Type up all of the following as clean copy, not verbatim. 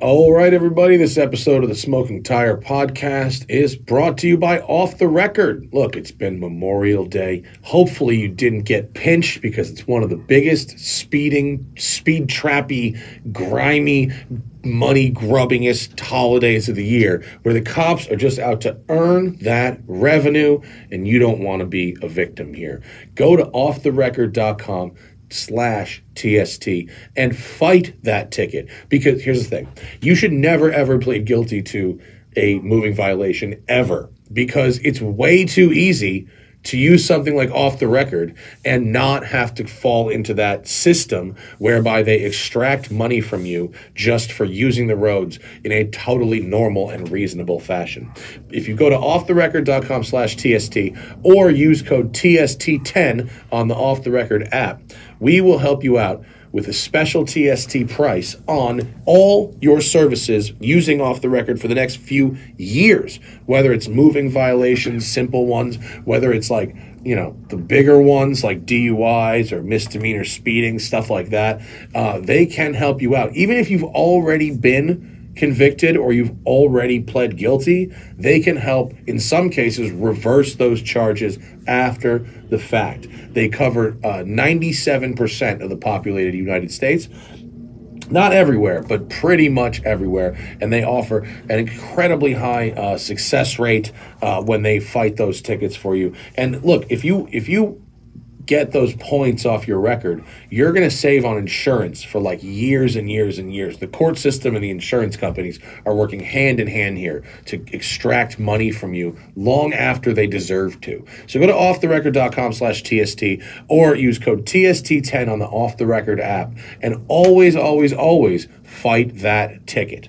All right, everybody, this episode of the Smoking Tire Podcast is brought to you by Off the Record. Look, it's been Memorial Day. Hopefully you didn't get pinched because it's one of the biggest speed trappy, grimy, money grubbingest holidays of the year where the cops are just out to earn that revenue and you don't want to be a victim here. Go to offtherecord.com/TST and fight that ticket, because here's the thing: you should never ever plead guilty to a moving violation ever, because it's way too easy to use something like Off the Record and not have to fall into that system whereby they extract money from you just for using the roads in a totally normal and reasonable fashion. If you go to offtherecord.com/TST or use code TST10 on the Off the Record app, we will help you out with a special TST price on all your services using Off the Record for the next few years, whether it's moving violations, simple ones, whether it's like, you know, the bigger ones like DUIs or misdemeanor speeding, stuff like that. They can help you out. Even if you've already been convicted or you've already pled guilty, they can help, in some cases, reverse those charges after the fact. They cover 97% of the populated United States. Not everywhere, but pretty much everywhere. And they offer an incredibly high success rate when they fight those tickets for you. And look, if you get those points off your record, you're going to save on insurance for like years and years and years. The court system and the insurance companies are working hand in hand here to extract money from you long after they deserve to. So go to offtherecord.com/TST or use code TST10 on the Off the Record app and always, always, always fight that ticket.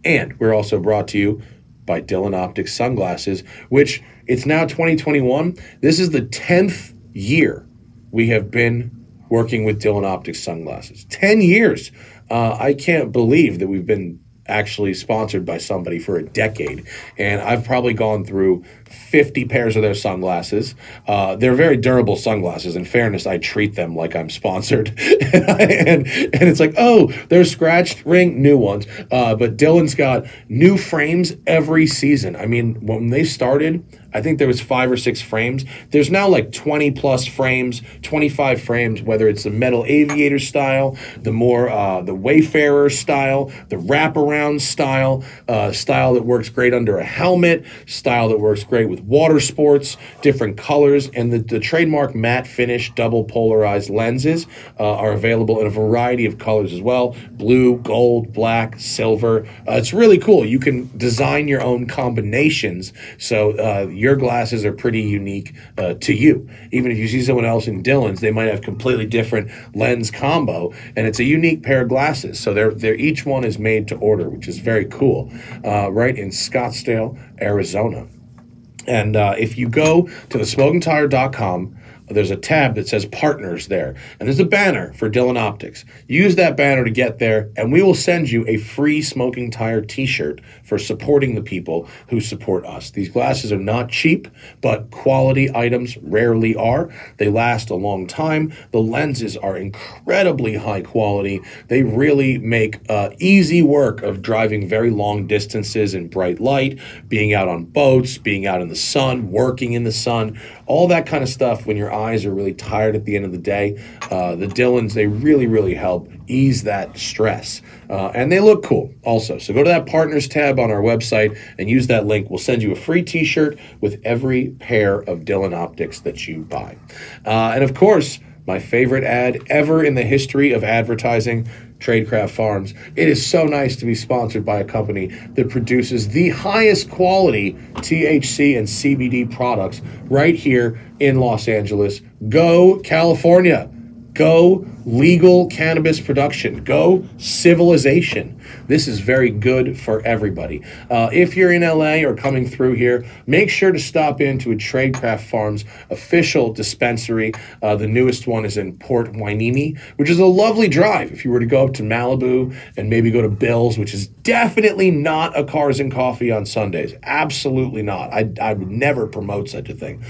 And we're also brought to you by Dylan Optics Sunglasses, which it's now 2021. This is the 10th year we have been working with Dylan Optics Sunglasses. 10 years. I can't believe that we've been actually sponsored by somebody for a decade. And I've probably gone through 50 pairs of their sunglasses. They're very durable sunglasses. In fairness, I treat them like I'm sponsored. and it's like, oh, they're scratched, ring, new ones. But Dylan's got new frames every season. I mean, when they started, I think there was 5 or 6 frames. There's now like 20 plus frames, 25 frames, whether it's the metal aviator style, the more the Wayfarer style, the wraparound style, style that works great under a helmet, style that works great with water sports, different colors, and the trademark matte finish double polarized lenses are available in a variety of colors as well: blue, gold, black, silver. It's really cool. You can design your own combinations, so your glasses are pretty unique to you. Even if you see someone else in Dylan's, they might have completely different lens combo, and it's a unique pair of glasses. So they're each one is made to order, which is very cool, right in Scottsdale, Arizona. And if you go to thesmokingtire.com, there's a tab that says partners there, and there's a banner for Dylan Optics. Use that banner to get there, and we will send you a free Smoking Tire t-shirt for supporting the people who support us. These glasses are not cheap, but quality items rarely are. They last a long time. The lenses are incredibly high quality. They really make easy work of driving very long distances in bright light, being out on boats, being out in the sun, working in the sun, all that kind of stuff. When your eyes are really tired at the end of the day, the Dylans, they really, really help ease that stress. And they look cool also. So go to that partners tab on our website and use that link. We'll send you a free t-shirt with every pair of Dylan Optics that you buy. And of course, my favorite ad ever in the history of advertising, Tradecraft Farms. It is so nice to be sponsored by a company that produces the highest quality THC and CBD products right here in Los Angeles. Go California. Go legal cannabis production. Go civilization. This is very good for everybody. If you're in LA or coming through here, make sure to stop into a Tradecraft Farms official dispensary. The newest one is in Port Hueneme, which is a lovely drive. If you were to go up to Malibu and maybe go to Bill's, which is definitely not a Cars and Coffee on Sundays. Absolutely not. I would never promote such a thing.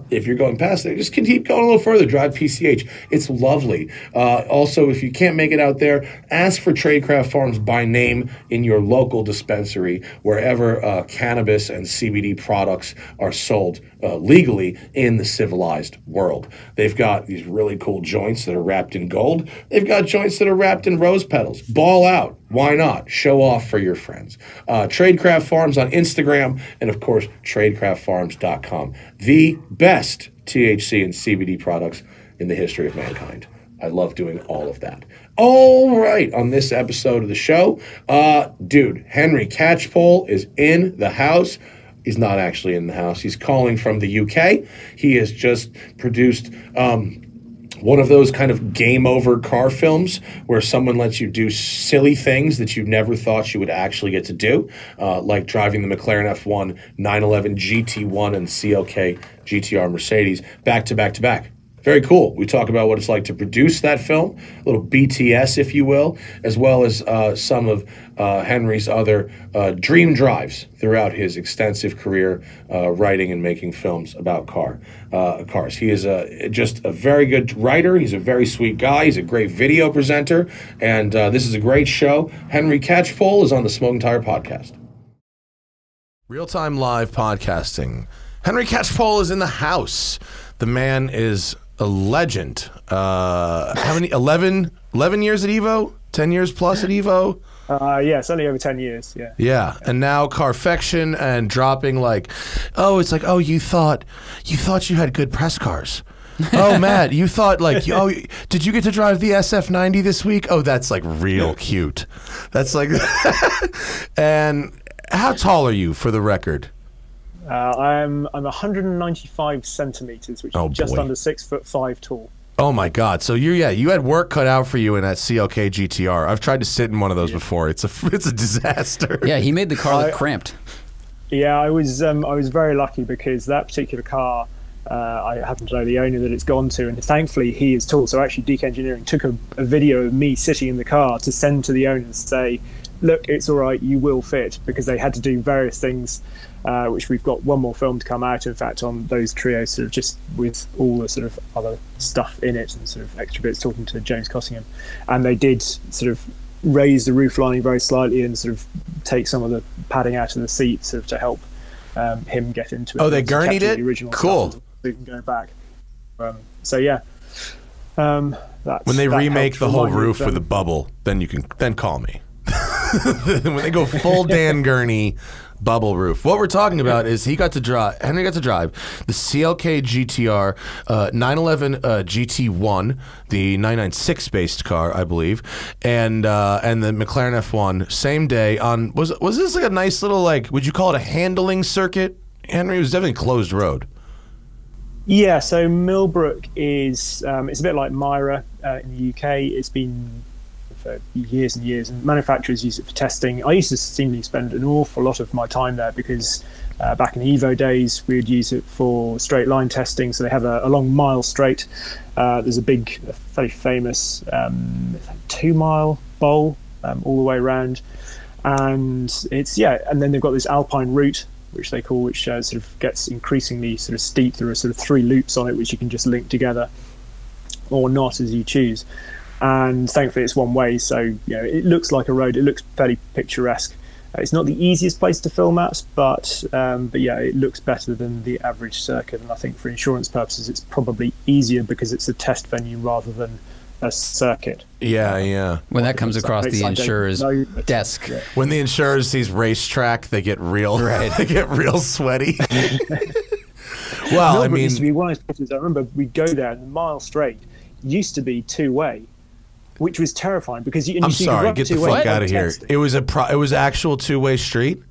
If you're going past there, just keep going a little further. Drive PCH. It's lovely. Also, if you can't make it out there, ask for Tradecraft Farms by name in your local dispensary, wherever cannabis and CBD products are sold legally in the civilized world. They've got these really cool joints that are wrapped in gold. They've got joints that are wrapped in rose petals. Ball out. Why not? Show off for your friends. Tradecraft Farms on Instagram, and of course, tradecraftfarms.com. The best THC and CBD products in the history of mankind. I love doing all of that. All right, on this episode of the show, dude, Henry Catchpole is in the house. He's not actually in the house. He's calling from the UK. He has just produced one of those kind of game over car films where someone lets you do silly things that you never thought you would actually get to do, like driving the McLaren F1, 911 GT1, and CLK GTR Mercedes back to back to back. Very cool. We talk about what it's like to produce that film, a little BTS, if you will, as well as some of Henry's other dream drives throughout his extensive career writing and making films about cars. He is just a very good writer. He's a very sweet guy. He's a great video presenter, and this is a great show. Henry Catchpole is on the Smoking Tire Podcast. Real-time live podcasting. Henry Catchpole is in the house. The man is a legend. How many? 11 years at EVO? 10 years plus at EVO? Yeah, it's only over 10 years, yeah. Yeah, and now Carfection and dropping like, oh, it's like, oh, you thought you had good press cars. Oh, Matt, you thought like, oh, did you get to drive the SF90 this week? Oh, that's like real cute. That's like, and how tall are you for the record? I'm 195 centimeters, which is just under 6'5" tall. Oh my God! So you had work cut out for you in that CLK GTR. I've tried to sit in one of those before. It's a disaster. Yeah, he made the car look cramped. Yeah, I was very lucky because that particular car, I happen to know the owner that it's gone to, and thankfully he is tall. So actually, Deke Engineering took a video of me sitting in the car to send to the owner and say, look, it's all right, you will fit, because they had to do various things. Which we've got one more film to come out, in fact, on those trios, sort of just with all the sort of other stuff in it and sort of extra bits, talking to James Cossingham. And they did sort of raise the roof lining very slightly and sort of take some of the padding out of the seats sort of to help him get into it. Oh, they gurneyed it? The original cool. So we can go back. So yeah. When they remake the whole roof with a bubble, then you can call me. When they go full Dan Gurney bubble roof. What we're talking about is Henry got to drive the CLK GTR 911 GT1, the 996 based car, I believe, and the McLaren F1 same day on was this like a nice little, like, would you call it a handling circuit? Henry, it was definitely closed road. Yeah, so Millbrook is it's a bit like Myra in the UK. It's been for years and years, and manufacturers use it for testing. I used to seemingly spend an awful lot of my time there because back in the EVO days we would use it for straight line testing. So they have a long mile straight. There's a very famous 2-mile bowl all the way around, and and then they've got this alpine route which sort of gets increasingly sort of steep. There are sort of 3 loops on it which you can just link together or not as you choose. And thankfully it's one way, so it looks like a road. It looks fairly picturesque. It's not the easiest place to film at, but yeah, it looks better than the average circuit. And I think for insurance purposes, it's probably easier because it's a test venue rather than a circuit. Yeah. When that comes across the insurer's desk, when the insurer sees racetrack, they get real. Right. They get real sweaty. Well, I mean, used to be one of those places. I remember we'd go there, and the mile straight used to be 2-way. Which was terrifying because I'm sorry, get the fuck out of here. It was actual 2-way street.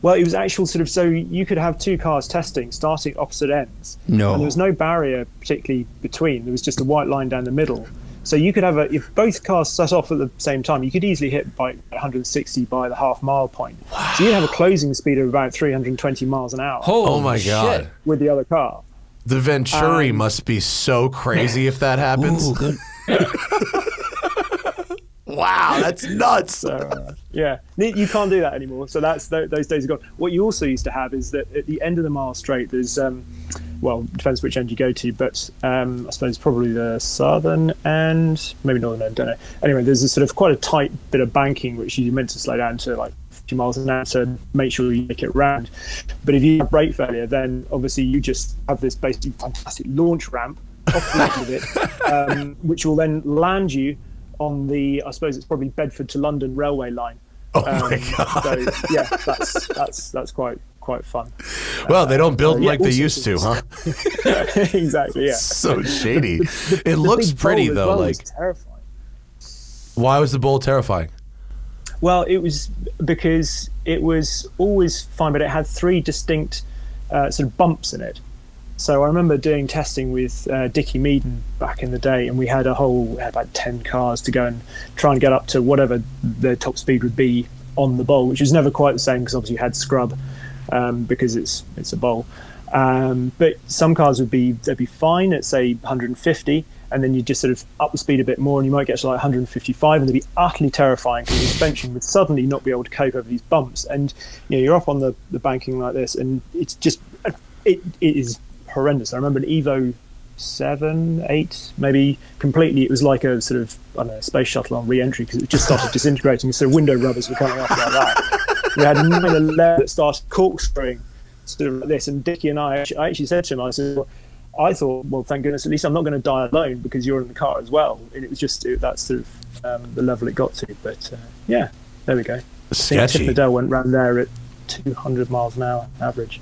Well, it was actual sort of, so you could have 2 cars testing starting opposite ends. No, and there was no barrier particularly between. There was just a white line down the middle. So you could have if both cars set off at the same time, you could easily hit by 160 by the half-mile point. Wow. So you'd have a closing speed of about 320 miles an hour. Oh my God! With the other car. The Venturi must be so crazy if that happens. Ooh, good. Wow, that's nuts. So, yeah, you can't do that anymore. So those days are gone. What you also used to have is that at the end of the mile straight, there's well, depends which end you go to, but I suppose probably the southern end, maybe northern end, don't know. Anyway, there's a sort of quite a tight bit of banking which you're meant to slow down to like 50 miles an hour to make sure you make it round. But if you have brake failure, then obviously you just have this basically fantastic launch ramp off the end of it, which will then land you on the, I suppose it's probably Bedford to London railway line. Oh my God. So yeah, that's quite fun. Well, they don't build them like they used to, huh? Exactly, yeah. So shady. It looks pretty though. Well, like, terrifying. Why was the bowl terrifying? Well, it was because it was always fine, but it had 3 distinct sort of bumps in it. So I remember doing testing with Dickie Meaden back in the day, and we had about 10 cars to go and try and get up to whatever the top speed would be on the bowl, which was never quite the same because obviously you had scrub because it's a bowl. But some cars they'd be fine at say 150, and then you just sort of up the speed a bit more, and you might get to like 155, and they'd be utterly terrifying because the suspension would suddenly not be able to cope over these bumps, and you're up on the banking like this, and it's just it is horrendous. I remember an Evo 7, 8, maybe completely. It was like a sort of, I don't know, space shuttle on re-entry because it just started disintegrating. So window rubbers were coming off like that. We had 911 that started corkscrewing, sort of like this. And Dickie and I actually said to him, I said, I thought, well, thank goodness, at least I'm not going to die alone because you're in the car as well. And it was just that's sort of the level it got to. But yeah, there we go. Sketchy. I think Tipperdale went round there at 200 miles an hour average.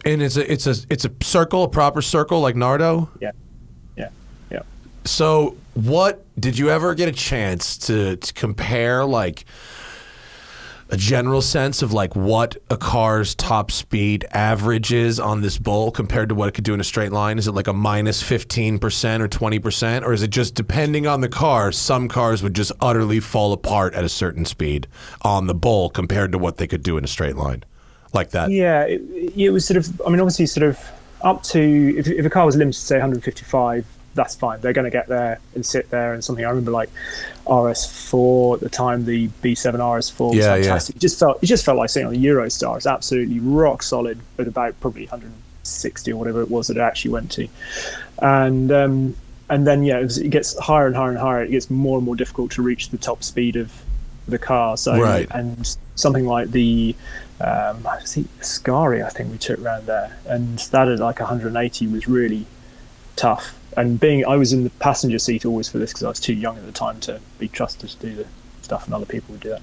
And it's a circle, a proper circle like Nardo? Yeah. So what, did you ever get a chance to compare like a general sense of like what a car's top speed average is on this bowl compared to what it could do in a straight line? Is it like a minus 15% or 20%? Or is it just depending on the car, some cars would just utterly fall apart at a certain speed on the bowl compared to what they could do in a straight line? Like that. Yeah, it was sort of, I mean, obviously sort of up to, if a car was limited to say 155, that's fine. They're going to get there and sit there and something. I remember like RS4 at the time, the B7 RS4 was fantastic. Yeah. It just felt like sitting on the Eurostar. It's absolutely rock solid at about probably 160 or whatever it was that it actually went to. And then, yeah, it gets higher and higher and higher. It gets more and more difficult to reach the top speed of the car. So, right. And something like the Ascari, I think we took around there, and that at like 180 was really tough. And I was in the passenger seat always for this because I was too young at the time to be trusted to do the stuff, and other people would do that.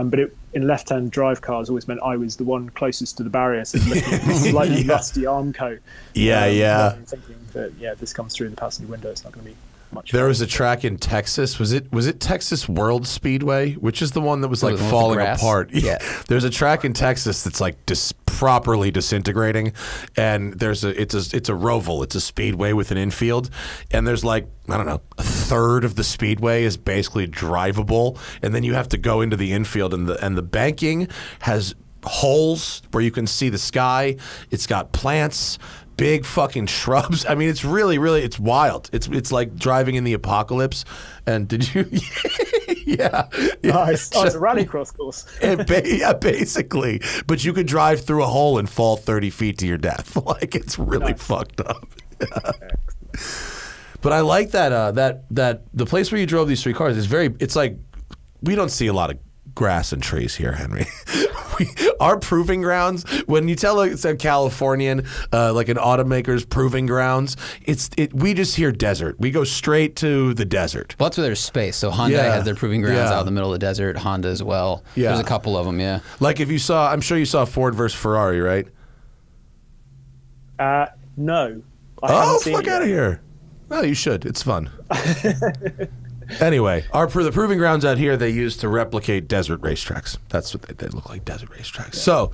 But in left-hand drive cars always meant I was the one closest to the barrier, so looking at this slightly rusty arm coat. Thinking that if this comes through the passenger window, it's not going to be much. There was a track in Texas. Was it Texas World Speedway, which is the one that was like falling apart? Yeah. There's a track in Texas that's like properly disintegrating, and it's a roval. It's a speedway with an infield, and there's like, I don't know, a third of the speedway is basically drivable, and then you have to go into the infield, and the banking has holes where you can see the sky. It's got plants, big fucking shrubs. I mean, it's really, really, it's wild. It's like driving in the apocalypse. And did you? Yeah. Nice. Oh, it's a rallycross course. Yeah, basically. But you could drive through a hole and fall 30 feet to your death. Like, it's really fucked up. But I like that the place where you drove these 3 cars is it's like, we don't see a lot of grass and trees here, Henry. Our proving grounds, when you tell a Californian, like an automaker's proving grounds, we just hear desert. We go straight to the desert. Well, that's where there's space. So Hyundai has their proving grounds out in the middle of the desert. Honda as well. Yeah. There's a couple of them, yeah. Like if you saw, I'm sure you saw Ford versus Ferrari, right? No. Oh, fuck out of here. Well, you should. It's fun. Anyway, the proving grounds out here they use to replicate desert racetracks. That's what they look like, desert racetracks. So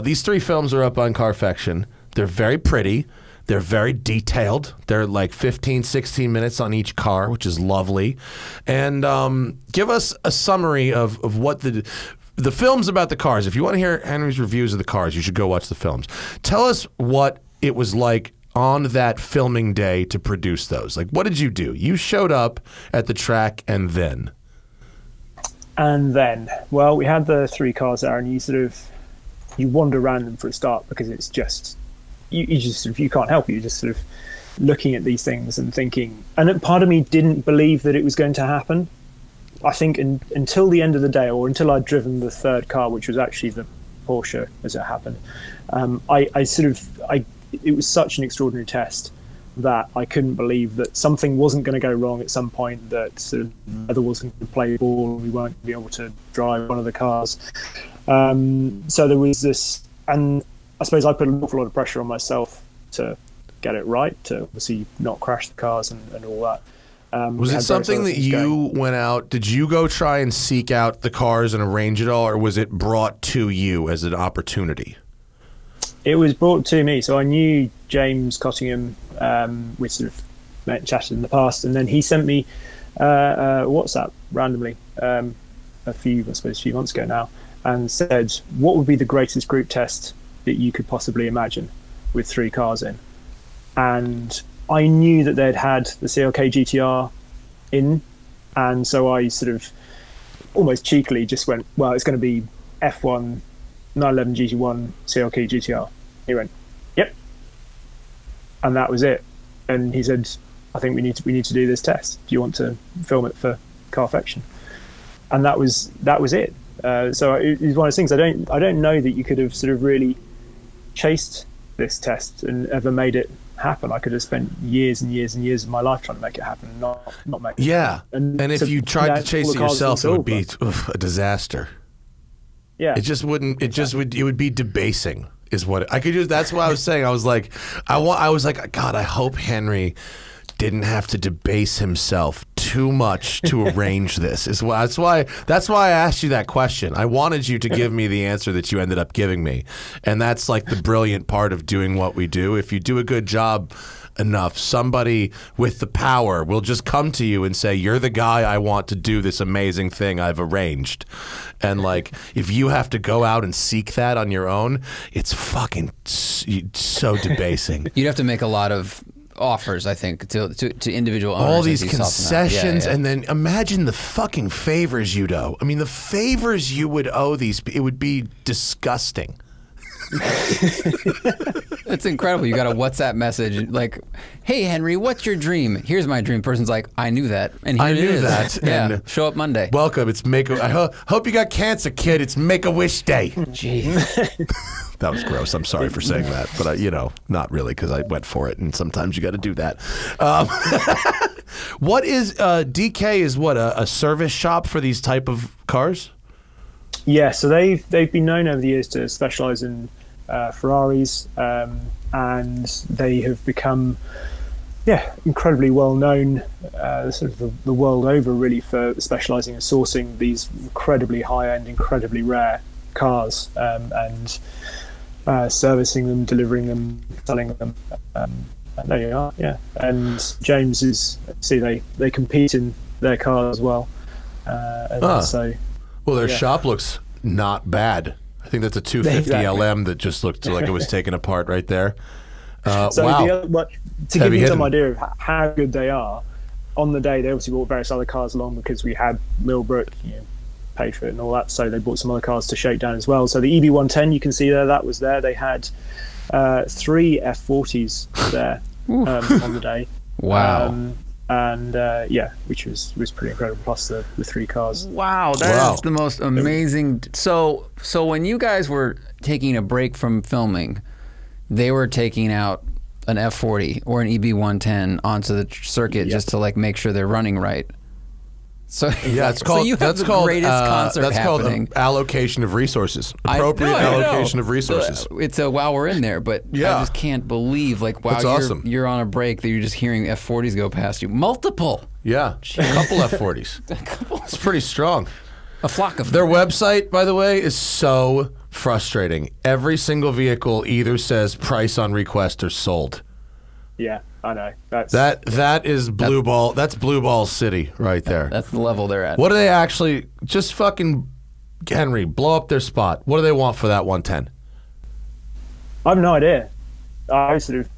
these 3 films are up on Carfection. They're very pretty. They're very detailed. They're like 15, 16 minutes on each car, which is lovely. And give us a summary of what the films about the cars. If you want to hear Henry's reviews of the cars, you should go watch the films. Tell us what it was like on that filming day to produce those. Like, what did you do? You showed up at the track and then? Well, we had the 3 cars there, and you wander around them for a start because it's just you just sort of, you can't help it. You're just sort of looking at these things and thinking. And part of me didn't believe that it was going to happen. I think until the end of the day, or until I'd driven the third car, which was actually the Porsche, as it happened, it was such an extraordinary test that I couldn't believe that something wasn't going to go wrong at some point, that sort of the weather wasn't going to play ball, and we weren't going to be able to drive one of the cars. So there was this, and I suppose I put an awful lot of pressure on myself to get it right, to obviously not crash the cars and all that. Was it something that you went out, did you go try and seek out the cars and arrange it all, or was it brought to you as an opportunity? It was brought to me. So I knew James Cottingham, we sort of met and chatted in the past, and then he sent me WhatsApp randomly a few months ago now, and said, what would be the greatest group test that you could possibly imagine with 3 cars in? And I knew that they'd had the CLK GTR in, and so I sort of almost cheekily just went, well, it's going to be F1 911 GT1 CLK GTR. He went, yep, and that was it. And he said, I think we need to do this test. Do you want to film it for Carfection? And that was it. So it was one of those things. I don't know that you could have sort of really chased this test and ever made it happen. I could have spent years and years and years of my life trying to make it happen and not make it happen. And if you tried to chase it yourself, it would be a disaster. Yeah, it would be debasing, is what I could use. That's what I was saying. I was like, God, I hope Henry didn't have to debase himself too much to arrange this. That's why I asked you that question. I wanted you to give me the answer that you ended up giving me, and that's like the brilliant part of doing what we do. If you do a good job enough, somebody with the power will just come to you and say, you're the guy I want to do this amazing thing I've arranged. And like, if you have to go out and seek that on your own, it's fucking so debasing. You'd have to make a lot of offers, I think, to individual owners. All these concessions, and then imagine the fucking favors you'd owe. I mean, the favors you would owe these, it would be disgusting. It's incredible. You got a WhatsApp message like, hey Henry, what's your dream? Here's my dream. Person's like, I knew that, and here I knew it is. that. Yeah, show up Monday. Welcome. It's I hope you got cancer, kid. It's Make-A-Wish Day. Jeez. That was gross. I'm sorry for saying that, but you know, not really, because I went for it, and sometimes you got to do that. What is DK? Is what a service shop for these type of cars? Yeah, so they've been known over the years to specialise in Ferraris, and they have become incredibly well known sort of the world over, really, for specialising in sourcing these incredibly high end, incredibly rare cars, and servicing them, delivering them, selling them. And there you are, yeah. And James is, they compete in their car as well, so. Well, their shop looks not bad. I think that's a 250 LM that just looked like it was taken apart right there. Wow. To give you some idea of how good they are, on the day they obviously brought various other cars along, because we had Millbrook, paid for it and all that, so they brought some other cars to shake down as well. So the EV110, you can see there, that was there. They had 3 F40s there on the day. Wow. Which was pretty incredible. Plus the 3 cars. Wow, that is the most amazing. So when you guys were taking a break from filming, they were taking out an F40 or an EB110 onto the circuit just to like make sure they're running right. So yeah, it's called. So you have the greatest concert happening. Called allocation of resources. Appropriate allocation of resources. It's while we're in there, but I just can't believe awesome. You're on a break that you're just hearing F40s go past you. Multiple. Yeah, a couple F40s. It's pretty strong. A flock of them. Their website, by the way, is so frustrating. Every single vehicle either says price on request or sold. Yeah, I know. That is blue ball. That's blue ball city right there. That's the level they're at. What do they actually? Just fucking Henry, blow up their spot. What do they want for that 110? I have no idea. I sort of,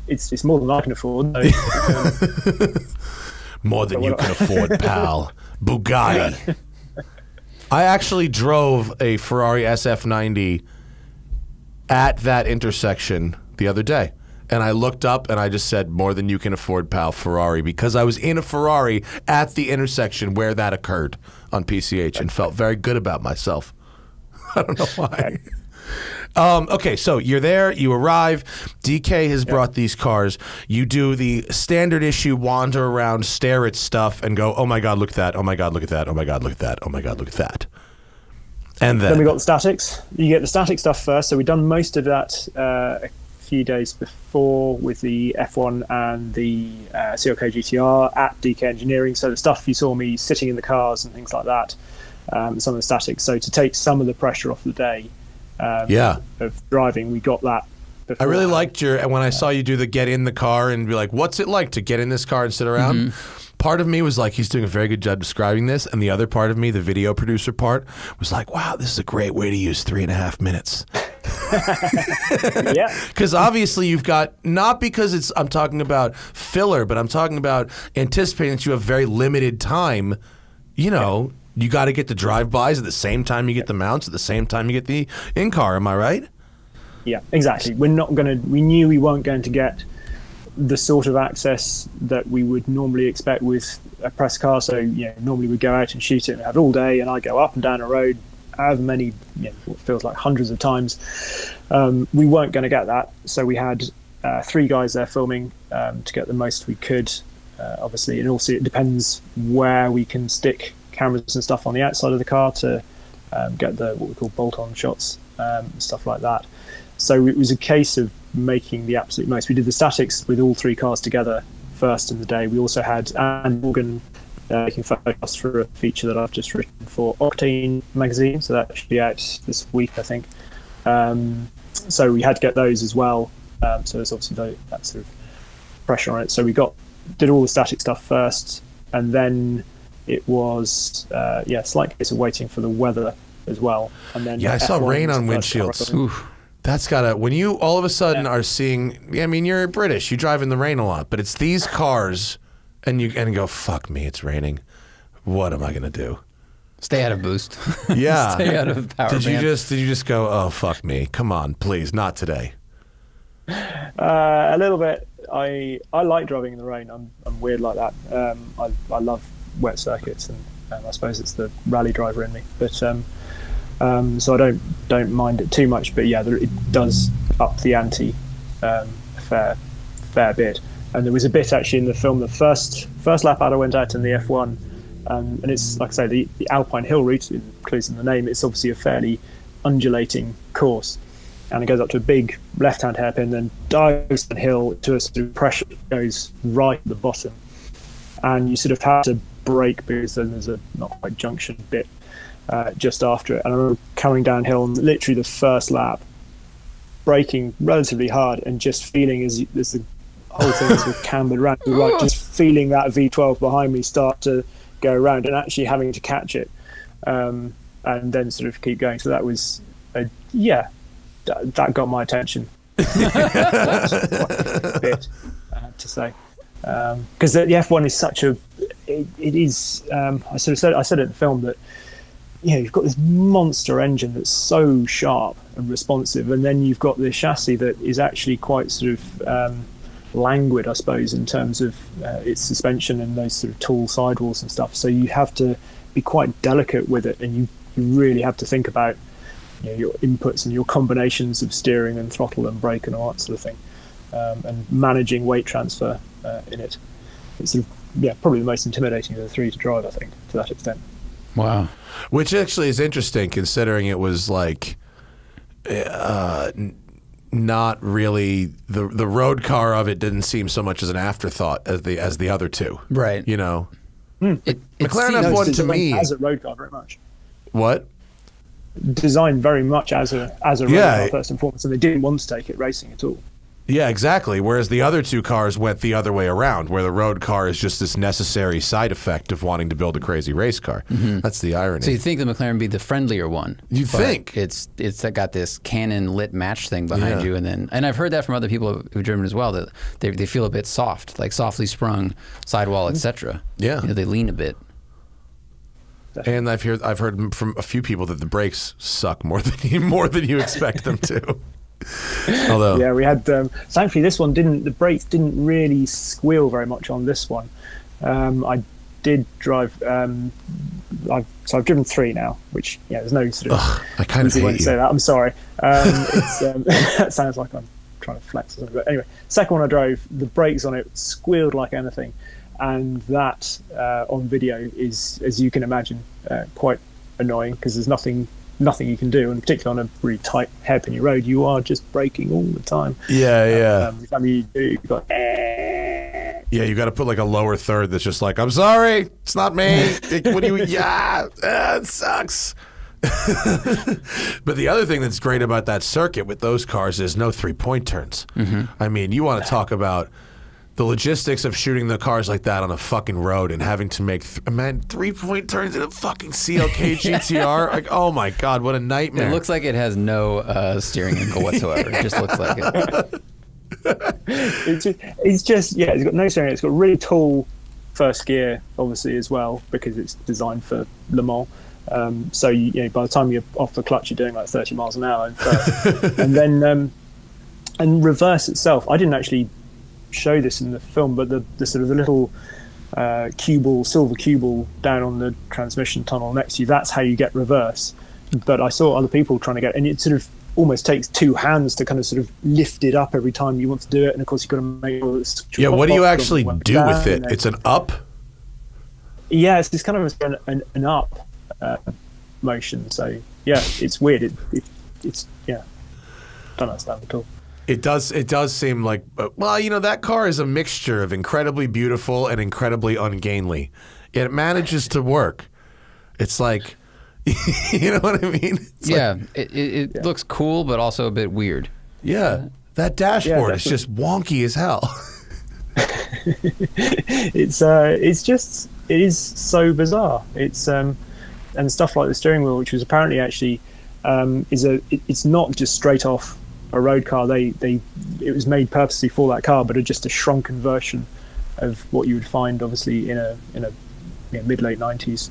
it's more than I can afford. So, more than you can afford, pal. Bugatti. I actually drove a Ferrari SF90 at that intersection the other day. And I looked up and I just said, more than you can afford, pal, Ferrari, because I was in a Ferrari at the intersection where that occurred on PCH and felt very good about myself. I don't know why. Okay, so you're there, you arrive, DK has brought these cars, you do the standard issue wander around, stare at stuff, and go, oh my god, look at that, oh my god, look at that, oh my god, look at that, oh my god, look at that. And then we got the statics. You get the static stuff first, so we've done most of that a few days before with the F1 and the CLK GTR at DK Engineering, so the stuff you saw me sitting in the cars and things like that, some of the statics, so to take some of the pressure off the day of driving, we got that before. I really liked and when I saw you do the get in the car and be like, what's it like to get in this car and sit around? Part of me was like, he's doing a very good job describing this, and the other part of me, the video producer part, was like, wow, this is a great way to use 3.5 minutes. Yeah, because obviously you've got, not because I'm talking about filler, but I'm talking about anticipating that you have very limited time. You know, you got to get the drive-bys at the same time you get the mounts, at the same time you get the in-car. Am I right? Yeah, exactly. We knew we weren't going to get the sort of access that we would normally expect with a press car. So, normally we'd go out and shoot it and have all day, and I go up and down a road however many, what feels like hundreds of times. We weren't going to get that. So we had 3 guys there filming to get the most we could, obviously. And also it depends where we can stick cameras and stuff on the outside of the car to get the what we call bolt-on shots, stuff like that. So it was a case of making the absolute most. We did the statics with all 3 cars together first in the day. We also had Andy Morgan making photographs for a feature that I've just written for Octane Magazine, so that should be out this week, I think. So we had to get those as well. So there's obviously that sort of pressure on it. So we did all the static stuff first, and then it was slight case of waiting for the weather as well. And then I saw rain on windshields. Oof. That's gotta, when you all of a sudden are seeing, I mean, you're British, you drive in the rain a lot, but it's these cars, and you go, fuck me, it's raining. What am I gonna do? Stay out of boost. Yeah. Stay out of power Did you band. just go, oh fuck me, come on, please, not today? A little bit. I like driving in the rain. I'm weird like that. I love wet circuits, and I suppose it's the rally driver in me. But so I don't mind it too much. But yeah, it does up the ante a fair bit. And there was a bit actually in the film. The first lap out I went out in the F1, and it's like I say, the Alpine Hill route, it includes in the name. It's obviously a fairly undulating course, and it goes up to a big left-hand hairpin, then dives down the hill to a sort of pressure that goes right at the bottom, and you sort of have to brake because then there's a not quite junction bit just after it. And I remember coming downhill and literally the first lap, braking relatively hard and just feeling as the whole thing sort of cambered around, right, just feeling that V12 behind me start to go around and actually having to catch it, and then sort of keep going. So that was that got my attention. Quite a bit, I have to say, because the F1 is such a it is. I said it in the film that you've got this monster engine that's so sharp and responsive, and then you've got this chassis that is actually quite sort of languid, I suppose, in terms of its suspension and those sort of tall sidewalls and stuff. So you have to be quite delicate with it, and you really have to think about your inputs and your combinations of steering and throttle and brake and all that sort of thing, and managing weight transfer in it. It's sort of, probably the most intimidating of the three to drive, I think, to that extent. Wow. Which actually is interesting, considering it was like not really the road car of it didn't seem so much as an afterthought as the other two. Right. McLaren F1 to me as a road car very much. What? Designed very much as a road car first and foremost, and they didn't want to take it racing at all. Yeah, exactly. Whereas the other two cars went the other way around, where the road car is just this necessary side effect of wanting to build a crazy race car. Mm-hmm. That's the irony. So you think the McLaren would be the friendlier one? You think it's got this Canon lit match thing behind you, and I've heard that from other people who've driven as well, that they feel a bit soft, like softly sprung sidewall, etc. Yeah, they lean a bit. And I've heard from a few people that the brakes suck more than you expect them to. Although, Yeah, we had. Thankfully, this one didn't. The brakes didn't really squeal very much on this one. I did drive. So I've driven 3 now, which there's no sort of I kind of easy way hate to say you. that. I'm sorry. It's that sounds like I'm trying to flex or something. But anyway, second one I drove, the brakes on it squealed like anything, and that on video is, as you can imagine, quite annoying because there's nothing you can do, and particularly on a really tight hairpin road, you are just braking all the time. Yeah. Every time you do, you've got. Yeah, you got to put like a lower third that's just like, I'm sorry, it's not me. What do you? Yeah, it sucks. But the other thing that's great about that circuit with those cars is no 3-point turns. I mean, you want to talk about the logistics of shooting the cars like that on a fucking road and having to make 3-point turns in a fucking CLK GTR. Like, oh my god, what a nightmare! It looks like it has no steering angle whatsoever. It just looks like it. It's just it's got no steering. It's got really tall first gear, obviously, as well, because it's designed for Le Mans. So by the time you're off the clutch, you're doing like 30 miles an hour in first. And then reverse itself, I didn't actually show this in the film, but the sort of the little silver cue ball down on the transmission tunnel next to you, that's how you get reverse. But I saw other people trying to get, and it sort of almost takes 2 hands to kind of sort of lift it up every time you want to do it, and of course you've got to make sure it's what do you actually do with it? It's an up? Yeah, it's kind of an up motion. So yeah, it's weird. It's don't understand at all. It does seem like, well, that car is a mixture of incredibly beautiful and incredibly ungainly. It manages to work. It's like, you know what I mean? It's it looks cool, but also a bit weird. Yeah, that dashboard is just wonky as hell. It is so bizarre. It's and stuff like the steering wheel, which was apparently actually it's not just straight off a road car. It was made purposely for that car, but just a shrunken version of what you would find obviously in a mid-late 90s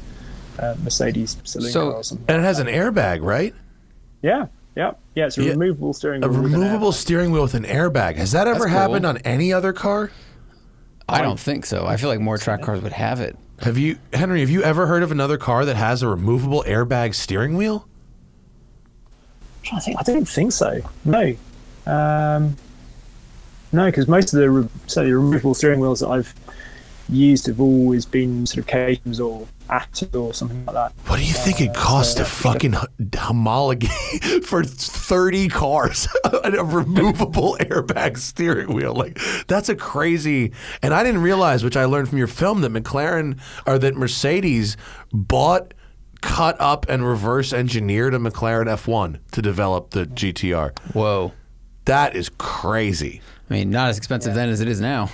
Mercedes saloon car or something. And it has an airbag, right? Yeah. It's a removable steering wheel. A removable steering wheel with an airbag. Has that ever happened on any other car? I don't think so. I feel like more track cars would have it. Henry, have you ever heard of another car that has a removable airbag steering wheel? I'm trying to think. I don't think so. No. No, because most of the removable steering wheels that I've used have always been sort of Caterhams or Actors or something like that. What do you think it costs to fucking homologate for 30 cars a removable airbag steering wheel? Like, that's a crazy. And I didn't realize, which I learned from your film, that Mercedes bought, cut up, and reverse engineered a McLaren F1 to develop the GTR. Whoa, that is crazy. I mean, not as expensive then as it is now.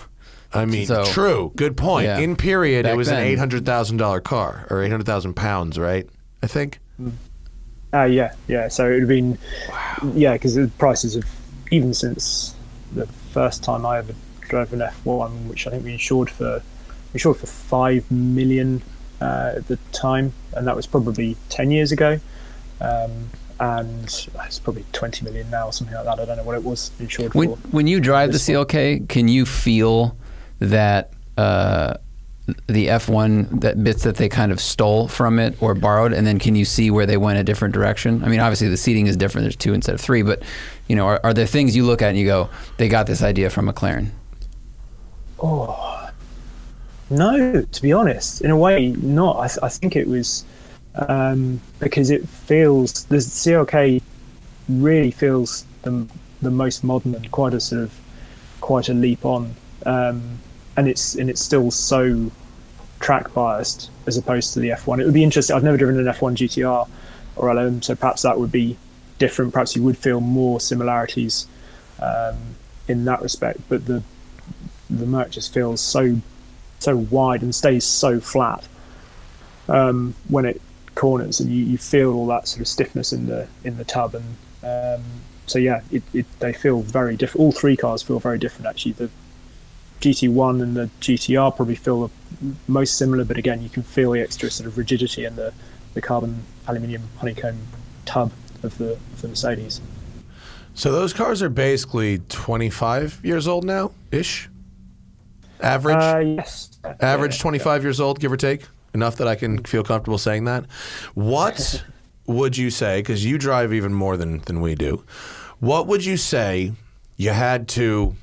I mean, true. Good point. Yeah. In period, Back it was then, an $800,000 car, or 800,000 pounds, right? I think. Yeah. So it would have been, because the prices have, even since the first time I ever drove an F1, which I think we insured for 5 million at the time, and that was probably 10 years ago. And it's probably 20 million now or something like that. I don't know what it was insured for. When you drive the CLK, can you feel that the F1 bits that they kind of stole from it or borrowed, and then can you see where they went a different direction? I mean, obviously the seating is different. There's 2 instead of 3, but are there things you look at and you go, they got this idea from McLaren? Oh no, to be honest, in a way, not. I think it was because it feels the CLK really feels the most modern and quite a leap on. And it's still so track biased as opposed to the F1. It would be interesting. I've never driven an F1 GTR or LM, so perhaps that would be different. Perhaps you would feel more similarities in that respect. But the Merc just feels so wide and stays so flat when it corners, and you feel all that sort of stiffness in the tub. And so yeah, they feel very different. All 3 cars feel very different actually. The GT1 and the GTR probably feel the most similar, but again, you can feel the extra sort of rigidity in the carbon aluminium honeycomb tub of the Mercedes. So those cars are basically 25 years old now, ish. Average. Yes. Average 25 years old, give or take. Enough that I can feel comfortable saying that. What would you say? Because you drive even more than we do. What would you say you had to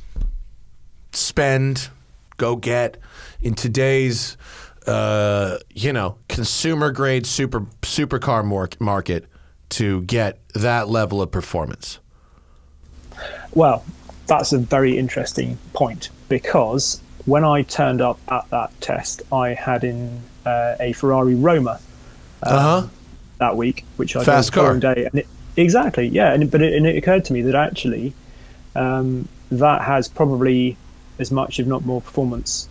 spend, go get in today's, you know, consumer grade supercar market to get that level of performance? Well, that's a very interesting point, because when I turned up at that test, I had in a Ferrari Roma that week, which I fast drove car the following day. And exactly, yeah. But it occurred to me that actually that has probably as much, if not more, performance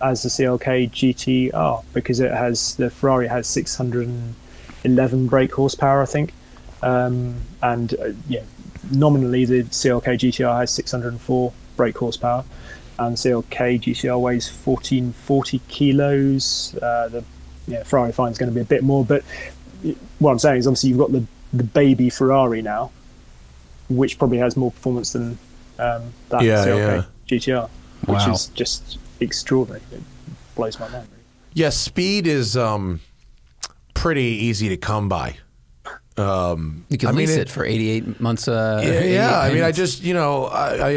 as the CLK GTR, because it has, the Ferrari has 611 brake horsepower, I think, and yeah, nominally the CLK GTR has 604 brake horsepower, and CLK GTR weighs 1440 kilos. The Ferrari fine is going to be a bit more, but what I'm saying is obviously you've got the baby Ferrari now, which probably has more performance than that CLK GTR, which is just extraordinary. It blows my mind. Really. Yeah, speed is pretty easy to come by. You can lease it for 88 months. Yeah, I mean, I just, you know, I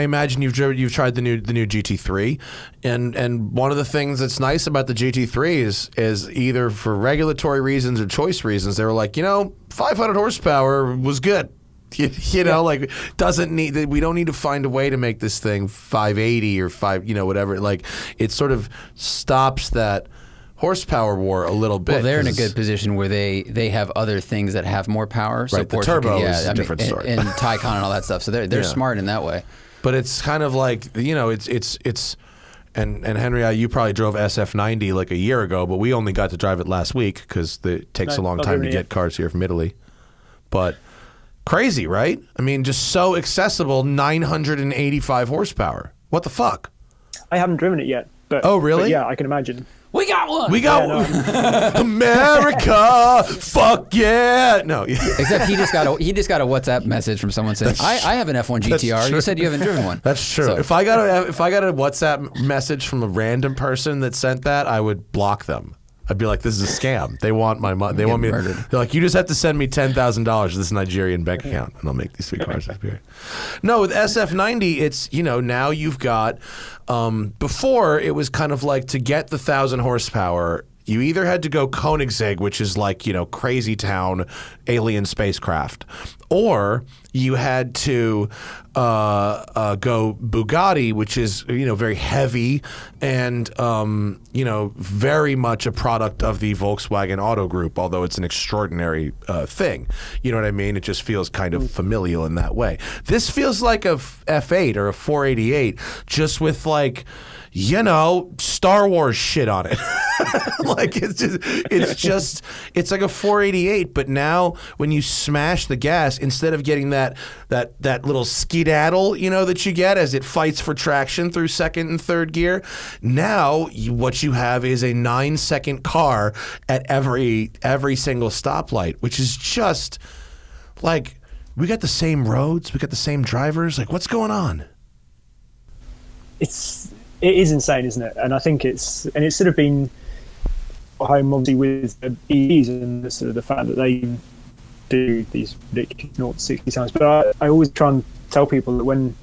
imagine you've tried the new GT3, and one of the things that's nice about the GT3 is either for regulatory reasons or choice reasons, they were like, you know, 500 horsepower was good. You know, like doesn't need, we don't need to find a way to make this thing 580 or you know, whatever. Like it sort of stops that horsepower war a little bit. Well, they're in a good position where they have other things that have more power. So right, the Porsche turbo is a different story. And Taycan and all that stuff. So they're smart in that way. But it's kind of like, you know, it's and Henry, you probably drove SF90 like a year ago, but we only got to drive it last week because it takes a long time to get cars here from Italy. But crazy, right? I mean, just so accessible, 985 horsepower. What the fuck? I haven't driven it yet. But, oh, really? But yeah, I can imagine. We got one. We got one. America. Fuck yeah. No. Except he just got a WhatsApp message from someone saying, I have an F1 GTR. You said you haven't driven one. That's true. So, if I got a WhatsApp message from a random person that sent that, I would block them. I'd be like, this is a scam. They want my money. They want me. They're like, you just have to send me $10,000 to this Nigerian bank account, and I'll make these 3 cars disappear. No, with SF90, it's, you know, now you've got. Before it was kind of like, to get the 1,000 horsepower, you either had to go Koenigsegg, which is like, you know, crazy town alien spacecraft, or you had to go Bugatti, which is, you know, very heavy and, you know, very much a product of the Volkswagen Auto Group, although it's an extraordinary thing. You know what I mean? It just feels kind of familial in that way. This feels like a F8 or a 488, just with like, you know, Star Wars shit on it. Like it's like a 488, but now when you smash the gas, instead of getting that little skedaddle, you know, that you get as it fights for traction through second and third gear, now what you have is a 9-second car at every single stoplight, which is just like, we got the same roads, we got the same drivers. Like, what's going on? It is insane, isn't it? And I think it's sort of been home obviously with EVs and the fact that they do these ridiculous 0 to 60 times. But I always try and tell people that when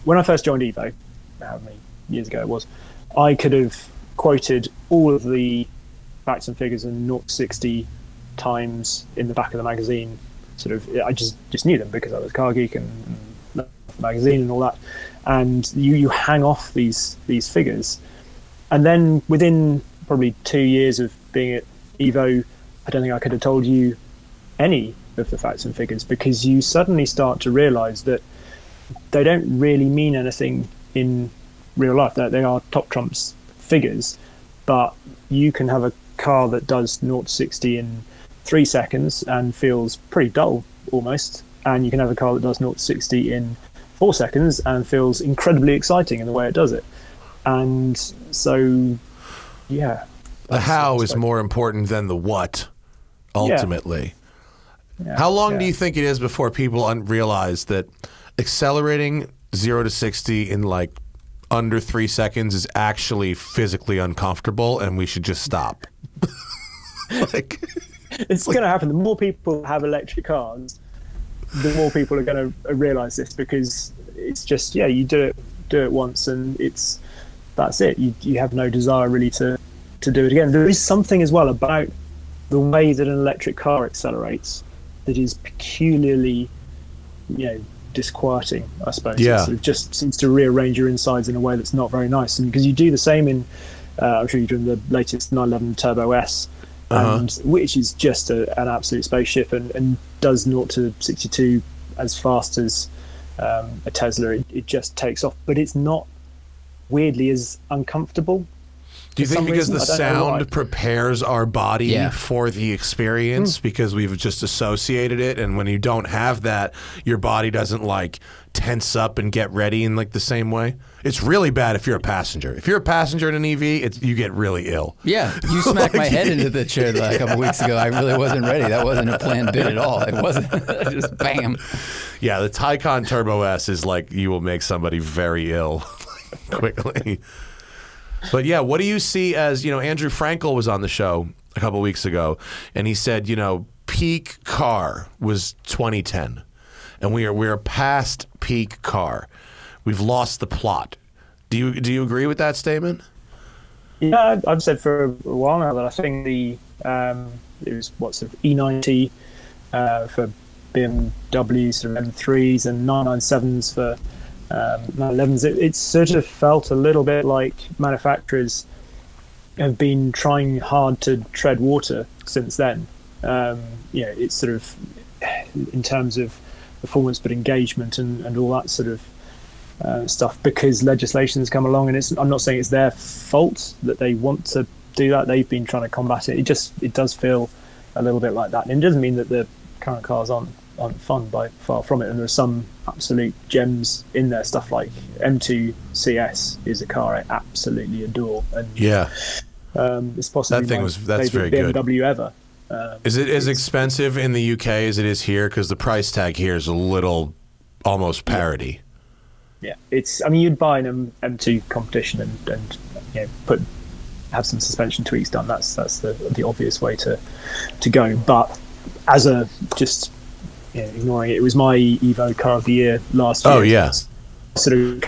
I first joined EVO, how many years ago it was, I could have quoted all of the facts and figures and 0 to 60 times in the back of the magazine. I just knew them because I was a car geek and the magazine and all that. And you hang off these figures, and then within probably 2 years of being at EVO, I don't think I could have told you any of the facts and figures, because you suddenly start to realise that they don't really mean anything in real life. They are top trumps figures, but you can have a car that does 0 to 60 in 3 seconds and feels pretty dull almost, and you can have a car that does 0 to 60 in 4 seconds and feels incredibly exciting in the way it does it. And so, yeah. The how is more important than the what, ultimately. Yeah, How long yeah. do you think it is before people realize that accelerating 0 to 60 in like under 3 seconds is actually physically uncomfortable and we should just stop? Like, It's going to happen. The more people have electric cars, the more people are going to realize this, because it's just, yeah, you do it once and that's it. You have no desire really to do it again. There is something as well about the way that an electric car accelerates that is peculiarly, disquieting, I suppose. Yeah. It sort of just seems to rearrange your insides in a way that's not very nice. And because you do the same in, I'm sure you're doing the latest 911 Turbo S, and which is just an absolute spaceship and does 0 to 62 as fast as a Tesla. It just takes off, but it's not weirdly as uncomfortable. do you think because the I don't know why. sound prepares our body for the experience because we've just associated it, and when you don't have that, your body doesn't like tense up and get ready in like the same way? It's really bad if you're a passenger. If you're a passenger in an EV, you get really ill. Yeah, you smacked my head into the chair a couple weeks ago. I really wasn't ready. That wasn't a planned bit at all. It wasn't. Just bam. Yeah, the Taycan Turbo S is like, you will make somebody very ill quickly. But yeah, what do you see as, Andrew Frankel was on the show a couple weeks ago, and he said, peak car was 2010, and we're past peak car. We've lost the plot. Do you agree with that statement? Yeah, I've said for a while now that I think it was sort of E90 for BMW sort of M3s and 997s for 911s. It sort of felt a little bit like manufacturers have been trying hard to tread water since then. It's sort of in terms of performance, but engagement and all that sort of stuff, because legislation has come along, and I'm not saying it's their fault that they want to do that. They've been trying to combat it. It does feel a little bit like that, and it doesn't mean that the current cars aren't fun, by far from it. And there are some absolute gems in there. Stuff like M2 CS is a car I absolutely adore, and it's possibly that's very good BMW ever. Is it as expensive in the UK as it is here? Because the price tag here is a little almost parody. Yeah, you'd buy an M2 competition and have some suspension tweaks done. That's the obvious way to go. But as ignoring it was my Evo car of the year last year. Oh yeah, sort of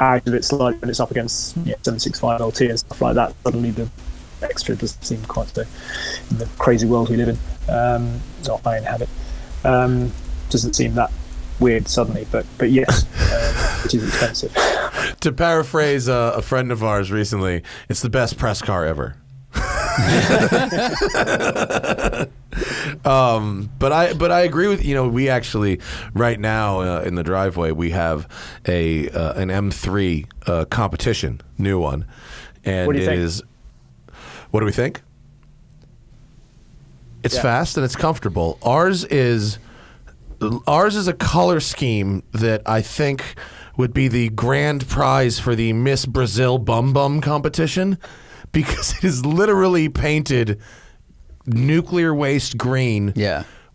out of its life when it's up against 765 LT and stuff like that. Suddenly the extra doesn't seem quite so, in the crazy world we live in. Not I inhabit. Doesn't seem that weird suddenly, but yes, it is expensive. To paraphrase a friend of ours recently, it's the best press car ever. But I agree with we actually right now in the driveway we have an M3 competition, new one, and what do you think? is. What do we think? It's fast and it's comfortable. Ours is a color scheme that I think would be the grand prize for the Miss Brazil Bum Bum competition, because it is literally painted nuclear waste green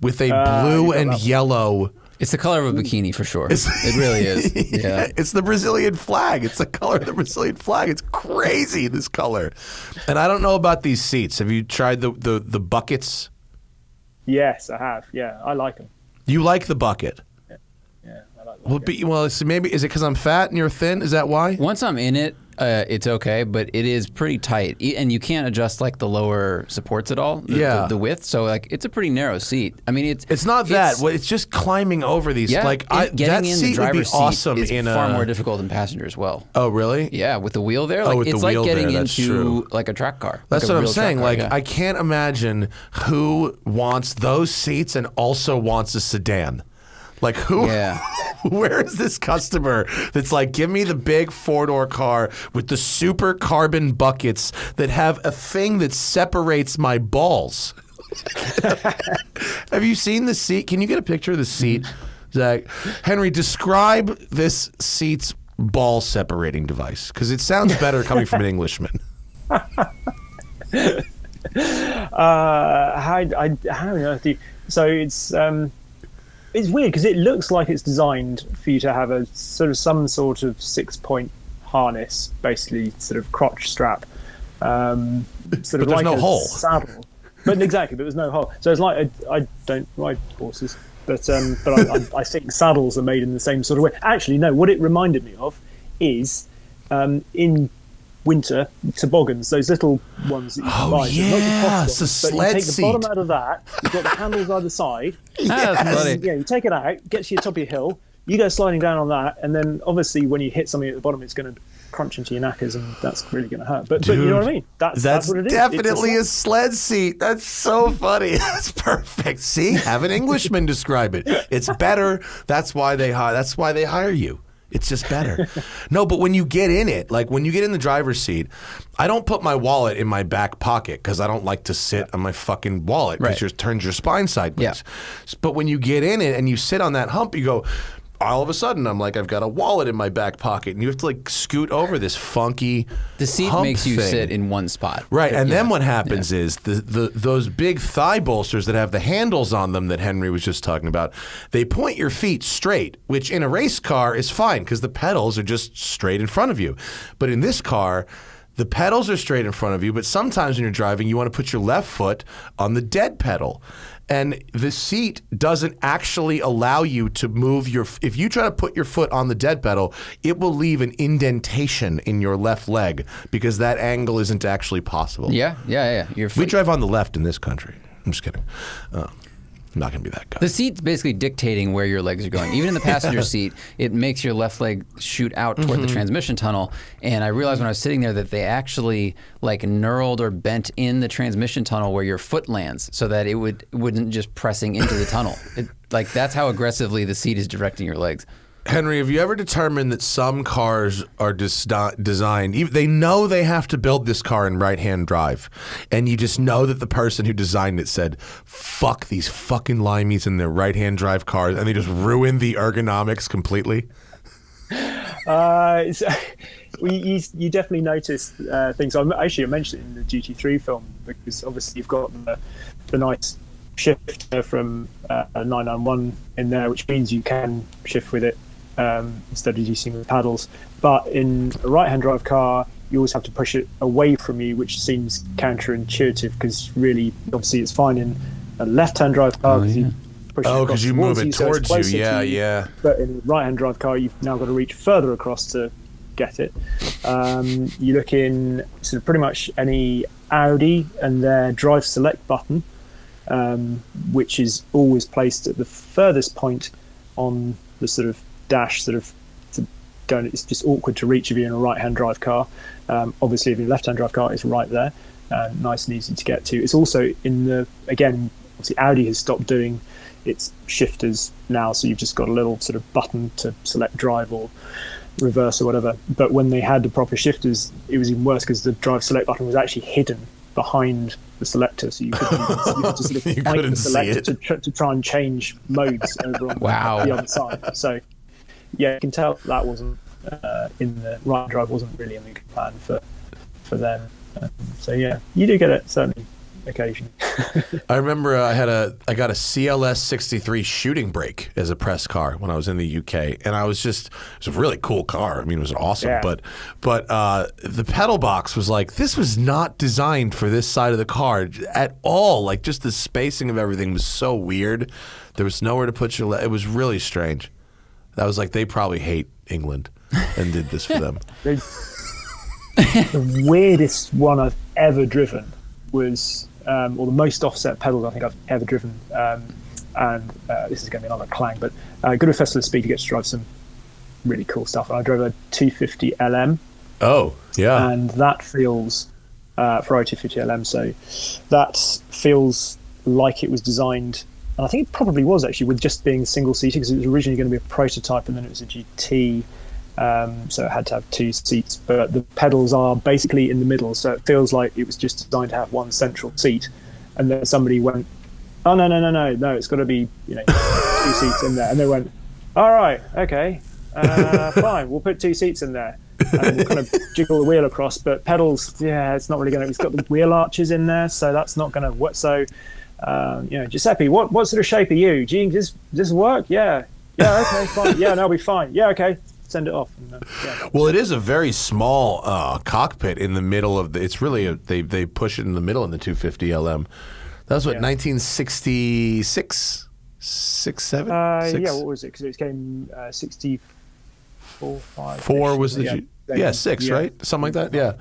with a blue and yellow. It's the color of a bikini for sure. It really is. Yeah. It's the Brazilian flag. It's the color of the Brazilian flag. It's crazy, this color. And I don't know about these seats. Have you tried the buckets? Yes, I have. Yeah, I like them. You like the bucket? Yeah, I like the bucket. Well, so maybe is it because I'm fat and you're thin? Is that why? Once I'm in it, it's okay, but it is pretty tight, and you can't adjust like the lower supports at all. The width. So like it's a pretty narrow seat. I mean, it's not that. It's just climbing over these. Yeah, like getting that in seat the driver's would be awesome seat is far more difficult than passenger as well. Oh really? Yeah, with the wheel there. Like, with it's the wheel like getting there, that's into true. like a track car. That's like what I'm saying. Car, like I can't imagine who wants those seats and also wants a sedan. Like who? Yeah. Where is this customer that's like, give me the big four-door car with the super carbon buckets that have a thing that separates my balls? Have you seen the seat? Can you get a picture of the seat, Zach? Henry, describe this seat's ball separating device, because it sounds better coming from an Englishman. How on earth do you, so it's weird because it looks like it's designed for you to have a sort of some sort of 6-point harness, basically sort of crotch strap, sort of like no a hole. saddle. But exactly, but there's no hole. So it's like I don't ride horses, but I think saddles are made in the same sort of way. Actually, no. What it reminded me of is in winter toboggans, those little ones that you can buy. Yeah, it's a sled you take seat. the bottom out of that. You've got the handles either side. That's funny. Yeah, you take it out, get to your top of your hill. You go sliding down on that, and then obviously when you hit something at the bottom, it's going to crunch into your knackers, and that's really going to hurt. But you know what I mean? That's what it is. Definitely a sled seat. That's so funny. That's perfect. See, have an Englishman describe it. It's better. That's why they hire you. It's just better. No, but when you get in it, like when you get in the driver's seat, I don't put my wallet in my back pocket because I don't like to sit on my fucking wallet because it turns your spine sideways. Yeah. But when you get in it and you sit on that hump, you go, all of a sudden, I'm like, I've got a wallet in my back pocket, and you have to like scoot over this funky. The seat hump makes you thing. sit in one spot, right? And then what happens is those big thigh bolsters that have the handles on them that Henry was just talking about. They point your feet straight, which in a race car is fine because the pedals are just straight in front of you. But in this car, the pedals are straight in front of you. But sometimes when you're driving, you want to put your left foot on the dead pedal. And the seat doesn't actually allow you to move your... If you try to put your foot on the dead pedal, it will leave an indentation in your left leg because that angle isn't actually possible. Yeah. We drive on the left in this country. I'm just kidding. I'm not going to be that guy. The seat's basically dictating where your legs are going. Even in the passenger seat, it makes your left leg shoot out toward the transmission tunnel. And I realized when I was sitting there that they actually like knurled or bent in the transmission tunnel where your foot lands so that it wouldn't just pressing into the tunnel. Like that's how aggressively the seat is directing your legs. Henry, have you ever determined that some cars are designed, they know they have to build this car in right-hand drive, and you just know that the person who designed it said, fuck these fucking limeys in their right-hand drive cars, and they just ruin the ergonomics completely? You definitely notice things. I mentioned it in the GT3 film because obviously you've got the nice shifter from 991 in there, which means you can shift with it instead of using the paddles. But in a right-hand drive car, you always have to push it away from you, which seems counterintuitive because really, obviously, it's fine in a left-hand drive car because you push it because you move it towards you. Yeah. But in a right-hand drive car, you've now got to reach further across to get it. You look in sort of pretty much any Audi and their drive select button, which is always placed at the furthest point on the sort of dash, it's just awkward to reach if you're in a right-hand drive car. Obviously, if you're a left-hand drive car, it's right there, nice and easy to get to. It's also again, obviously Audi has stopped doing its shifters now, so you've just got a little sort of button to select drive or reverse or whatever. But when they had the proper shifters, it was even worse because the drive select button was actually hidden behind the selector, so you couldn't just sort of find the selector to try and change modes over on the other side. So yeah, you can tell that wasn't in the right drive, wasn't really a good plan for them. So yeah, you do get it certainly occasionally. I remember I got a CLS 63 shooting brake as a press car when I was in the UK, and it was a really cool car. I mean, it was awesome, but the pedal box was like, this was not designed for this side of the car at all. Like, just the spacing of everything was so weird. There was nowhere to put your it was really strange. That was like, they probably hate England and did this for them. The weirdest one I've ever driven was, or the most offset pedals I think I've ever driven, and this is going to be another clang, but Goodwin Festival of Speed, you get to drive some really cool stuff. And I drove a 250 LM. Oh, yeah. And that feels, Ferrari 250 LM, so that feels like it was designed, and I think it probably was actually, with just being single-seater, because it was originally going to be a prototype and then it was a GT, so it had to have two seats, but the pedals are basically in the middle, so it feels like it was just designed to have one central seat, and then somebody went, no, it's got to be, two seats in there, and they went, all right, okay, Fine, we'll put 2 seats in there. And we'll kind of jiggle the wheel across, but pedals, yeah, it's not really going to. It's got the wheel arches in there, so that's not going to work. So, Giuseppe, what sort of shape are you? Gee, does this work? Yeah, okay, fine. Yeah, no, I'll be fine. Yeah, okay, send it off. And, Well, it is a very small cockpit in the middle of the. It's really they push it in the middle in the 250 LM. That was what 1966, 6, 7. Yeah, what was it? Because it came 64, 5. 4 was the 6, right? Something like that. Yeah,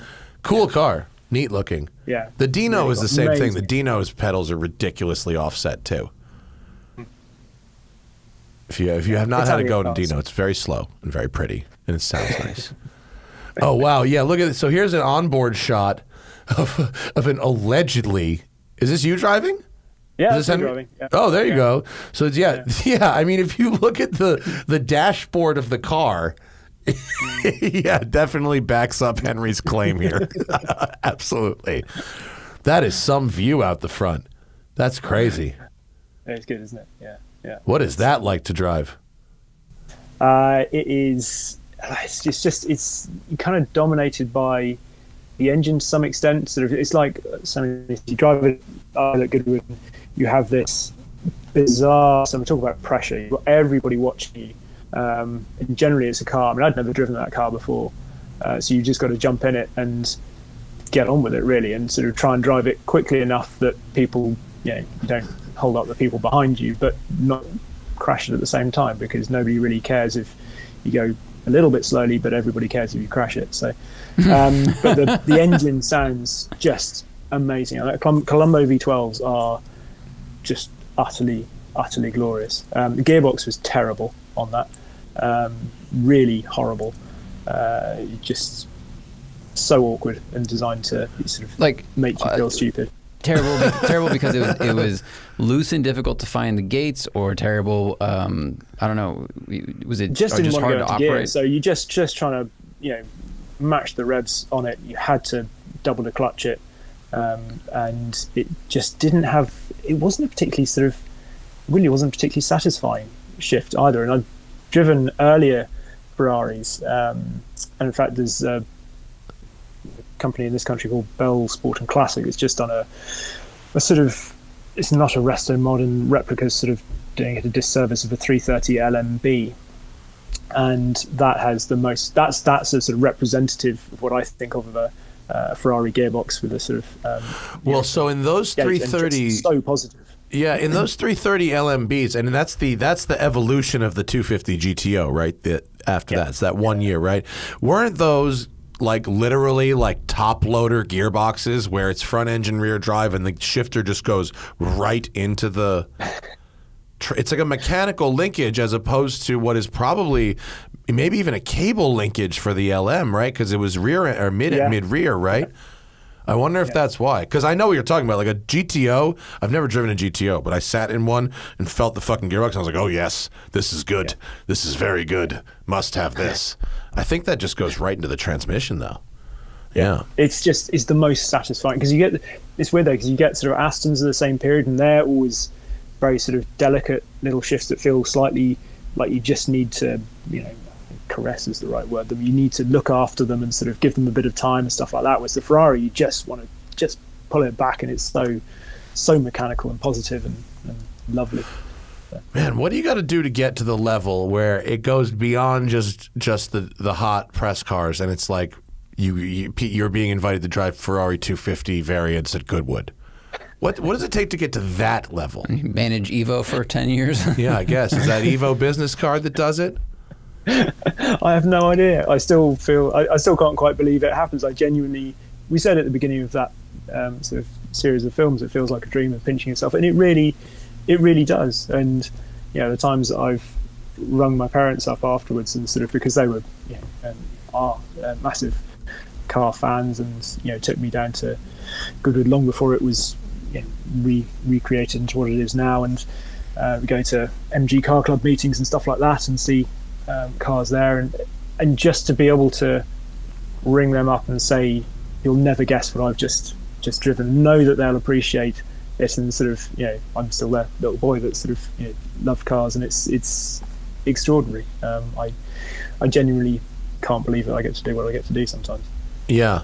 cool car, neat looking. Yeah, the Dino really is the same amazing. thing. The Dino's pedals are ridiculously offset too. If you have not had a go to Dino, it's very slow and very pretty, and it sounds nice. Oh wow, yeah. Look at this. So here's an onboard shot of an allegedly. Is this you driving? Yeah, is this Henry? driving. Yeah. Oh, there you go. So it's yeah. I mean, if you look at the dashboard of the car, yeah, definitely backs up Henry's claim here. Absolutely. That is some view out the front. That's crazy. It's good, isn't it? Yeah. What is that like to drive? It is. It's kind of dominated by the engine to some extent. Sort of, it's like if you drive it at Goodwin, you have this bizarre. So I'm talking about pressure. You've got everybody watching you. And generally, it's a car. I mean, I'd never driven that car before, so you just got to jump in it and get on with it, really, and sort of try and drive it quickly enough that people, you don't hold up the people behind you, but not crash it at the same time, because nobody really cares if you go a little bit slowly, but everybody cares if you crash it. So, but the engine sounds just amazing. Colombo V12s are just utterly glorious. The gearbox was terrible on that, really horrible, just so awkward and designed to sort of like make you feel stupid. Terrible because it was loose and difficult to find the gates, or terrible. I don't know. Was it just didn't want hard to go to into gear? operate? So you just trying to match the revs on it. You had to double the clutch it, and it just didn't have. It wasn't a particularly wasn't a particularly satisfying shift either. And I've driven earlier Ferraris, and in fact, there's a company in this country called Bell Sport and Classic. It's just done a sort of, it's not a resto modern replica, sort of doing it a disservice of a 330 LMB, and that has the most. That's a sort of representative of what I think of a Ferrari gearbox with a sort of. So in those 330, so positive. Yeah, in those 330 LMBs, and that's the evolution of the 250 GTO, right? After that, it's that 1 year, right? Weren't those like literally like top loader gearboxes where it's front engine rear drive and the shifter just goes right into the it's like a mechanical linkage as opposed to what is probably maybe even a cable linkage for the LM, right? Because it was rear or mid rear, right? I wonder if that's why. Because I know what you're talking about. Like a GTO, I've never driven a GTO, but I sat in one and felt the fucking gearbox. And I was like, oh, yes, this is good. This is very good. Must have this. I think that just goes right into the transmission, though. Yeah. It's the most satisfying. Because it's weird, though, because you get sort of Astons of the same period, and they're always very sort of delicate little shifts that feel slightly like you just need to, caress is the right word. You need to look after them and sort of give them a bit of time and stuff like that. Whereas the Ferrari, you just want to just pull it back, and it's so mechanical and positive and lovely. So. Man, what do you got to do to get to the level where it goes beyond just the hot press cars, and it's like you're being invited to drive Ferrari 250 variants at Goodwin? What does it take to get to that level? Manage EVO for 10 years. Yeah, I guess. Is that EVO business card that does it? I have no idea. I still can't quite believe it happens. I genuinely, we said at the beginning of that sort of series of films, it feels like a dream of pinching yourself, and it really does. And the times that I've rung my parents up afterwards, and sort of, because they were are massive car fans, and took me down to Goodwood long before it was recreated into what it is now, and we go to MG Car Club meetings and stuff like that, and see cars there, and just to be able to ring them up and say, you'll never guess what I've just driven, know that they'll appreciate it, and sort of I'm still their little boy that sort of loved cars, and it's extraordinary. I genuinely can't believe that I get to do what I get to do sometimes. Yeah.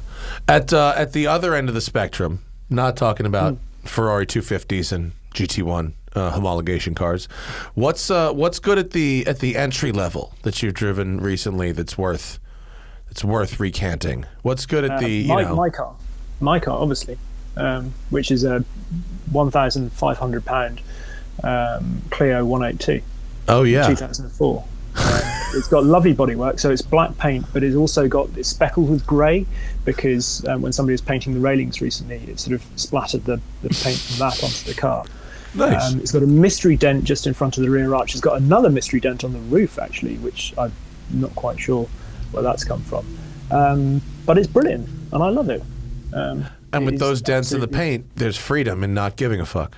At the other end of the spectrum, not talking about Ferrari 250s and GT1 homologation cars, what's good at the entry level that you've driven recently that's worth recanting? What's good at my car obviously, which is a £1,500 Clio 182. Oh yeah, 2004. It's got lovely bodywork, so it's black paint, but it's speckled with grey because when somebody was painting the railings recently, it sort of splattered the paint from that onto the car. Nice. It's got a mystery dent just in front of the rear arch. It's got another mystery dent on the roof, actually, which I'm not quite sure where that's come from. But it's brilliant, and I love it. And with those dents in the paint, there's freedom in not giving a fuck.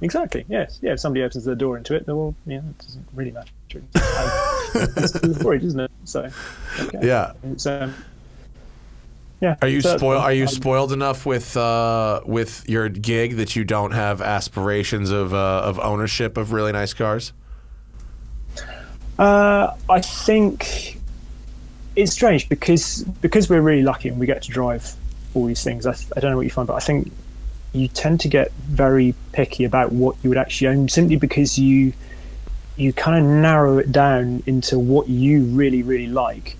Exactly. Yes. Yeah. If somebody opens the door into it, then it doesn't really matter. It's the storage, isn't it? So. Okay. Yeah. It's, yeah. Are you spoiled? Are you spoiled enough with your gig that you don't have aspirations of ownership of really nice cars? I think it's strange because we're really lucky and we get to drive all these things. I don't know what you find, but I think you tend to get very picky about what you would actually own, simply because you kind of narrow it down into what you really, really like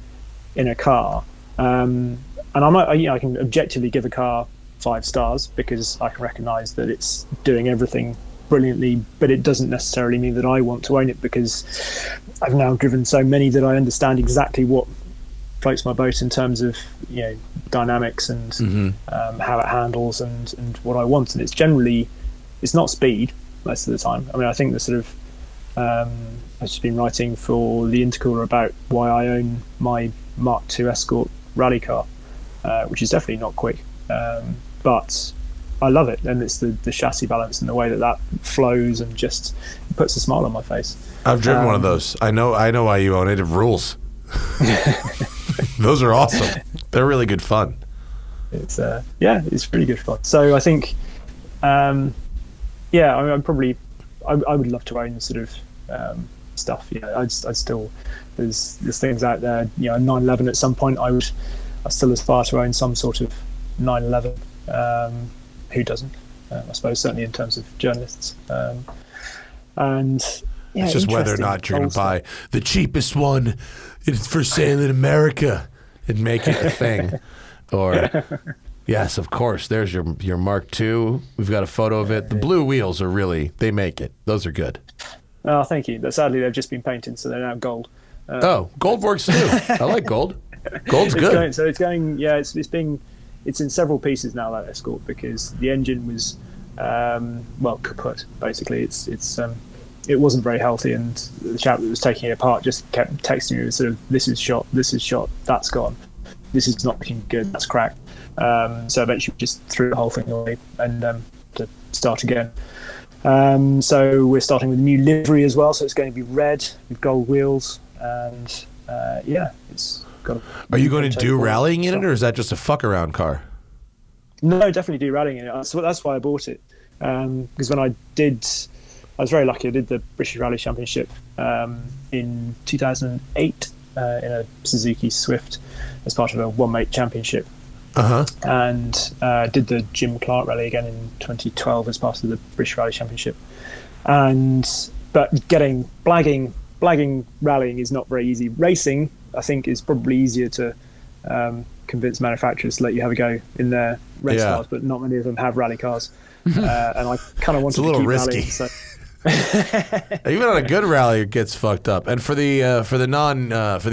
in a car. And I can objectively give a car 5 stars because I can recognise that it's doing everything brilliantly, but it doesn't necessarily mean that I want to own it because I've now driven so many that I understand exactly what floats my boat in terms of dynamics and how it handles and what I want. And it's not speed most of the time. I mean, I think the sort of I've just been writing for the Intercooler about why I own my Mark II Escort rally car, which is definitely not quick, but I love it, and it's the chassis balance and the way that flows and just puts a smile on my face. I've driven one of those. I know why you own it. It rules. Those are awesome. They're really good fun. It's it's really good fun. So I think I would love to own sort of stuff. I'd still there's things out there. 911 at some point. I still aspire to own some sort of 911. Who doesn't? I suppose certainly in terms of journalists. It's just whether or not you're going to buy the cheapest one. It's for sale in America and make it a thing. Or, yes, of course, there's your Mark II. We've got a photo of it. The blue wheels they make it. Those are good. Oh, thank you. Sadly, they've just been painted, so they're now gold. Gold works too. I like gold. Gold's good. It's in several pieces now, that Escort, because the engine was kaput. Basically, it wasn't very healthy, and the chap that was taking it apart just kept texting me with sort of, this is shot, that's gone, this is not looking good, that's cracked. So eventually we just threw the whole thing away and to start again. So we're starting with a new livery as well, so it's going to be red with gold wheels, and it's got. Are you going to do rallying in it, or is that just a fuck around car? No, definitely do rallying in it. So that's why I bought it, because when I was very lucky. I did the British Rally Championship in 2008 in a Suzuki Swift as part of a one-mate championship, and did the Jim Clark Rally again in 2012 as part of the British Rally Championship. But blagging rallying is not very easy. Racing, I think, is probably easier to convince manufacturers to let you have a go in their race cars, but not many of them have rally cars. And I kind of wanted to keep risky. rallying. So. Even on a good rally, it gets fucked up. And for the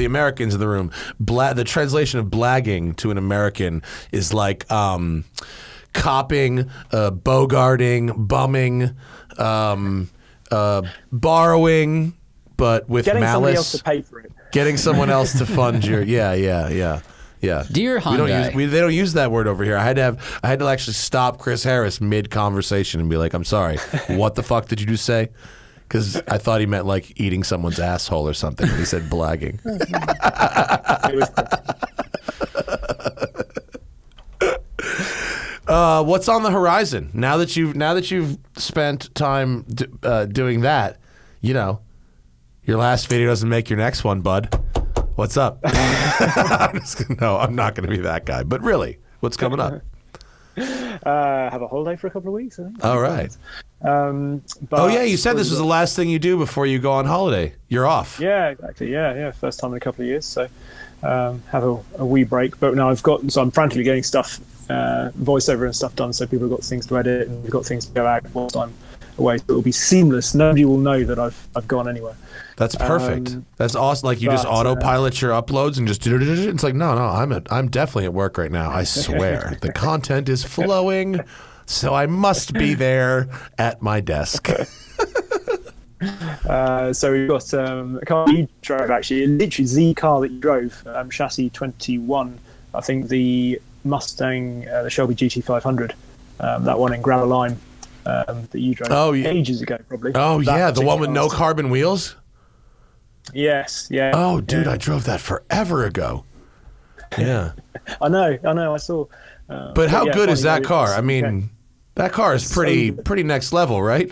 Americans in the room, the translation of blagging to an American is like copping, bogarting, bumming, borrowing, but with getting malice. Somebody else to pay for it. Getting someone else to fund your Yeah. Dear Hyundai. They don't use that word over here. I had to actually stop Chris Harris mid conversation and be like, "I'm sorry, what the fuck did you just say?" Because I thought he meant like eating someone's asshole or something. And he said blagging. What's on the horizon now that you've spent time doing that? You're Your last video doesn't make your next one, bud. What's up? No, I'm not going to be that guy. But really, what's coming up? Have a holiday for a couple of weeks, I think. All right. But oh, yeah, you said this was the last thing you do before you go on holiday. You're off. Yeah, exactly. Yeah. First time in a couple of years. So have a wee break. But now so I'm frantically getting stuff, voiceover and stuff done, so people have got things to edit and we've got things to go out whilst I'm away. So it'll be seamless. Nobody will know that I've gone anywhere. That's perfect. That's awesome. Like, you just autopilot your uploads and just it's like, no, I'm definitely at work right now. I swear. The content is flowing, so I must be there at my desk. So we've got a car you drove, actually, literally the car that you drove, chassis 21. I think the Mustang, the Shelby GT500, that one in Gravel Lime that you drove ages ago, probably. Oh, yeah, the one with no carbon wheels? Yes, yeah. Oh, dude, I drove that forever ago. Yeah. I know, I saw. But how good is that car? I mean, that car is pretty next level, right?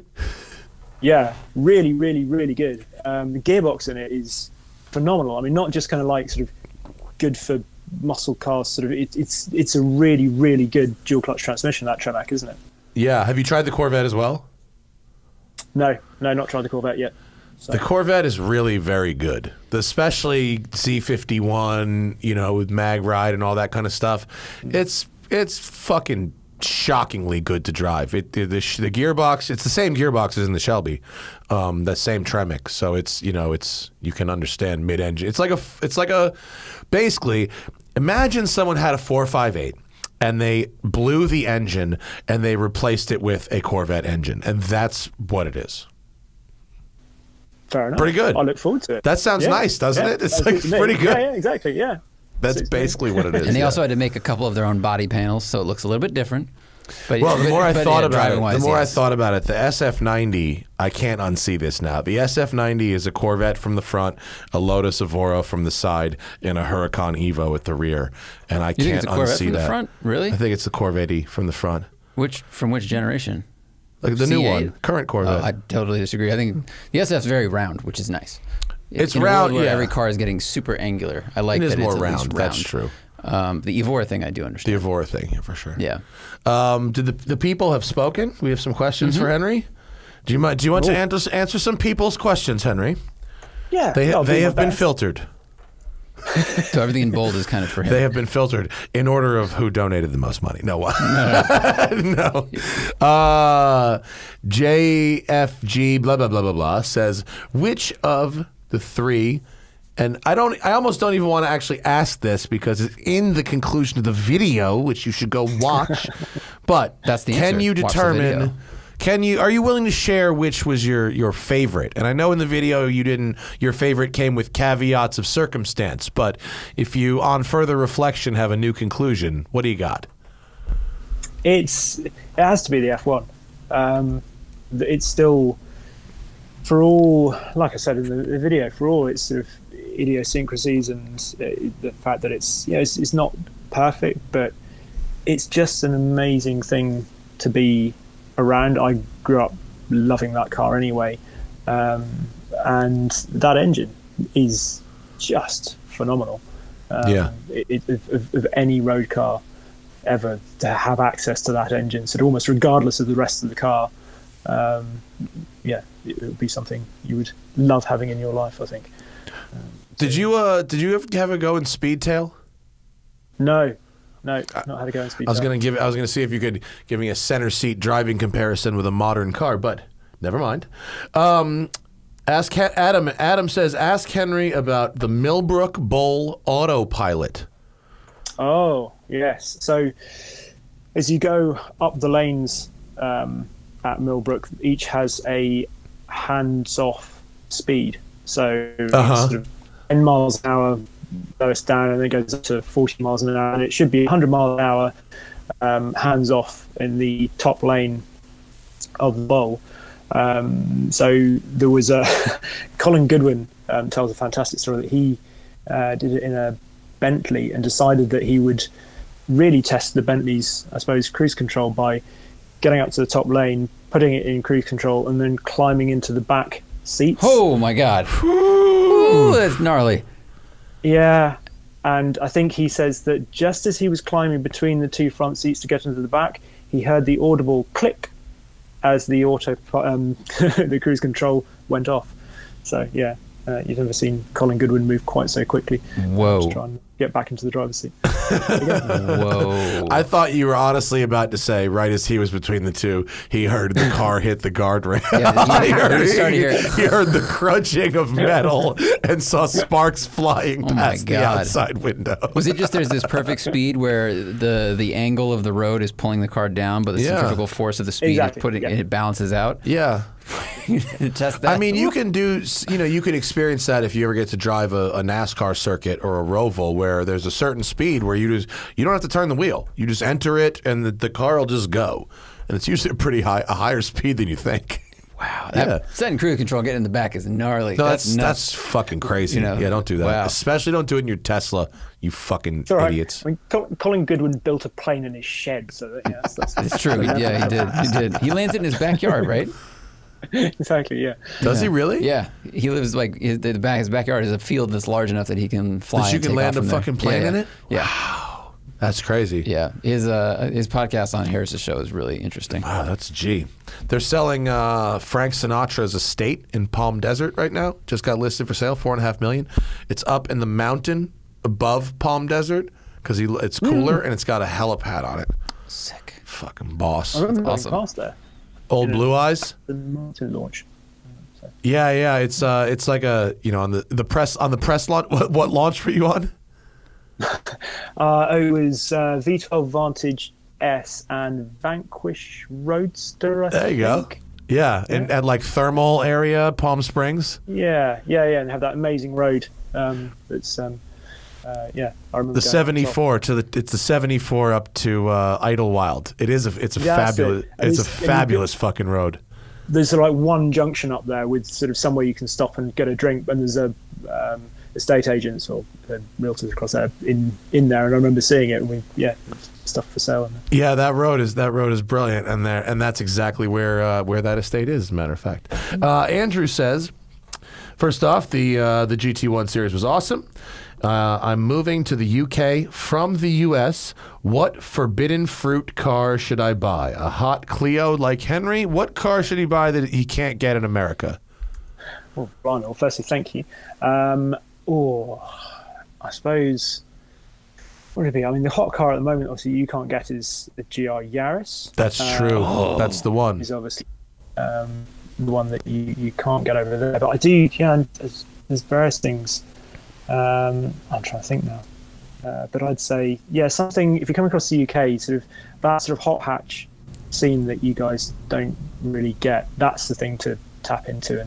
Yeah, really, really, really good. The gearbox in it is phenomenal. I mean, not just kind of like sort of good for muscle cars. Sort of, it's a really, really good dual clutch transmission, that Tremac, isn't it? Yeah. Have you tried the Corvette as well? No, not tried the Corvette yet. So. The Corvette is really very good, especially C51, with mag ride and all that kind of stuff. It's fucking shockingly good to drive. The gearbox, it's the same gearbox as in the Shelby, that same Tremec. So it's you can understand mid-engine. It's like a basically, imagine someone had a 458 and they blew the engine and they replaced it with a Corvette engine, and that's what it is. Fair enough. Pretty good. I look forward to it. That sounds nice, doesn't it? It's like pretty good. Yeah, exactly. Yeah. That's basically what it is. And they also had to make a couple of their own body panels, so it looks a little bit different. But, the more I thought about it, the SF90, I can't unsee this now. The SF90 is a Corvette from the front, a Lotus Evora from the side, and a Huracan Evo at the rear. And I can't unsee that. The front? Really? I think it's the Corvette from the front. From which generation? Like the new one, current Corvette. I totally disagree. I think the SF's very round, which is nice. It's round, where every car is getting super angular. I like that it's more round. That's true. The Evora thing, I do understand. The Evora thing, yeah, for sure. Yeah. Did the people have spoken? We have some questions for Henry. Do you want to answer some people's questions, Henry? Yeah. They have been filtered. So everything in bold is kind of for him. They have been filtered in order of who donated the most money. No. No. JFG blah blah blah blah blah says, which of the three, and I almost don't even want to actually ask this because it's in the conclusion of the video, which you should go watch. But that's the answer. Can you determine? Are you willing to share which was your favorite? And I know in the video your favorite came with caveats of circumstance, but if you, on further reflection, have a new conclusion, what do you got? It has to be the F1. It's still, for all, like I said in the video, for all its sort of idiosyncrasies and the fact that it's not perfect, but it's just an amazing thing to be around. I grew up loving that car anyway, and that engine is just phenomenal. Of any road car ever to have access to that engine, so almost regardless of the rest of the car, it would be something you would love having in your life, I think. Did you ever have a go in Speedtail? No, not had a go in Speedtail. I was gonna see if you could give me a center seat driving comparison with a modern car, but never mind. Ask Adam. Adam says, ask Henry about the Millbrook Bowl autopilot. Oh yes. So as you go up the lanes at Millbrook, each has a hands-off speed. So it's sort of 10 miles an hour lowest down, and then it goes up to 40 miles an hour, and it should be 100 miles an hour hands off in the top lane of the bowl. So there was a Colin Goodwin tells a fantastic story that he did it in a Bentley and decided that he would really test the Bentley's, I suppose, cruise control by getting up to the top lane, putting it in cruise control, and then climbing into the back seats. Oh my God. Ooh, that's gnarly. Yeah. And I think he says that just as he was climbing between the two front seats to get into the back, he heard the audible click as the the cruise control went off. So yeah, you've never seen Colin Goodwin move quite so quickly. Whoa. To try and get back into the driver's seat. Whoa. I thought you were honestly about to say, right as he was between the two, he heard the car hit the guardrail. Yeah, he heard the crunching of metal and saw sparks flying past the outside window. Was it just there's this perfect speed where the angle of the road is pulling the car down, but the centrifugal force of the speed is putting it balances out? Yeah. Test that. I mean, you can do, you can experience that if you ever get to drive a NASCAR circuit or a Roval where there's a certain speed where you don't have to turn the wheel. You just enter it and the car will just go. And it's usually a higher speed than you think. Wow. Setting cruise control, getting in the back is gnarly. No, that's fucking crazy. Yeah, don't do that. Wow. Especially don't do it in your Tesla, you fucking idiots. I mean, Colin Goodwin built a plane in his shed, so that, it's true. Yeah, he did. He lands it in his backyard, right? Exactly. Yeah. Does he really? Yeah. He lives like his backyard is a field that's large enough that he can fly. That you can land a fucking plane in it. Yeah. Wow. That's crazy. Yeah. His podcast on Harris's show is really interesting. Wow, that's G. They're selling Frank Sinatra's estate in Palm Desert right now. Just got listed for sale, $4.5 million. It's up in the mountain above Palm Desert because it's cooler and it's got a helipad on it. Sick. Fucking boss. I remember going past there. Old Blue Eyes. The Martin launch. Yeah. It's like a on the press launch. What launch were you on? It was V12 Vantage S and Vanquish Roadster. I think. There you go. Yeah, and at like thermal area, Palm Springs. Yeah, and have that amazing road. That's I remember the 74 it's the 74 up to Idlewild. It's a fabulous fucking road. There's like one junction up there with sort of somewhere you can stop and get a drink, and there's a estate agents or realtors across there in there, and I remember seeing it, and stuff for sale in there. Yeah, that road is brilliant, and that's exactly where that estate is, as a matter of fact. Andrew says, first off, the GT1 series was awesome. I'm moving to the UK from the US. What forbidden fruit car should I buy? A hot Clio like Henry? What car should he buy that he can't get in America? Well, Brian, well, firstly, thank you. I suppose, what would it be? I mean, the hot car at the moment, obviously, you can't get is the GR Yaris. That's true. That's the one. Is obviously the one that you can't get over there. But I do, there's various things. I'm trying to think now. But I'd say, something, if you come across the UK, sort of that sort of hot hatch scene that you guys don't really get, that's the thing to tap into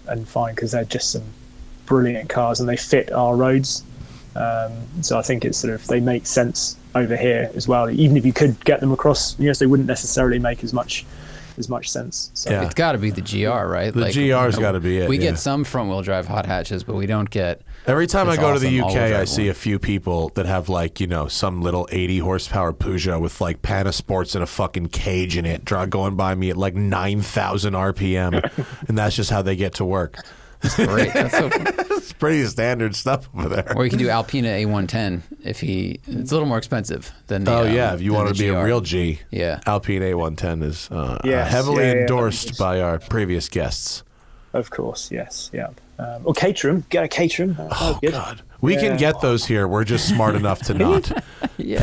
and find, because they're just some brilliant cars and they fit our roads. So I think it's sort of, they make sense over here as well. Even if you could get them across, they wouldn't necessarily make as much sense. So it's got to be the GR, right? The GR's got to be it. We get some front-wheel drive hot hatches, but we don't get. Every time I go to the UK, I see a few people that have some little 80 horsepower Peugeot with like Panasports and a fucking cage in it, going by me at like 9,000 RPM, and that's just how they get to work. That's great. That's so it's pretty standard stuff over there. Or you can do Alpina A110 it's a little more expensive than the. If you want to be a real G. Yeah. Alpina A110 is heavily endorsed by our previous guests. Of course, yes, yeah. Or Caterham, get a Caterham. God, we can get those here. We're just smart enough to not. There's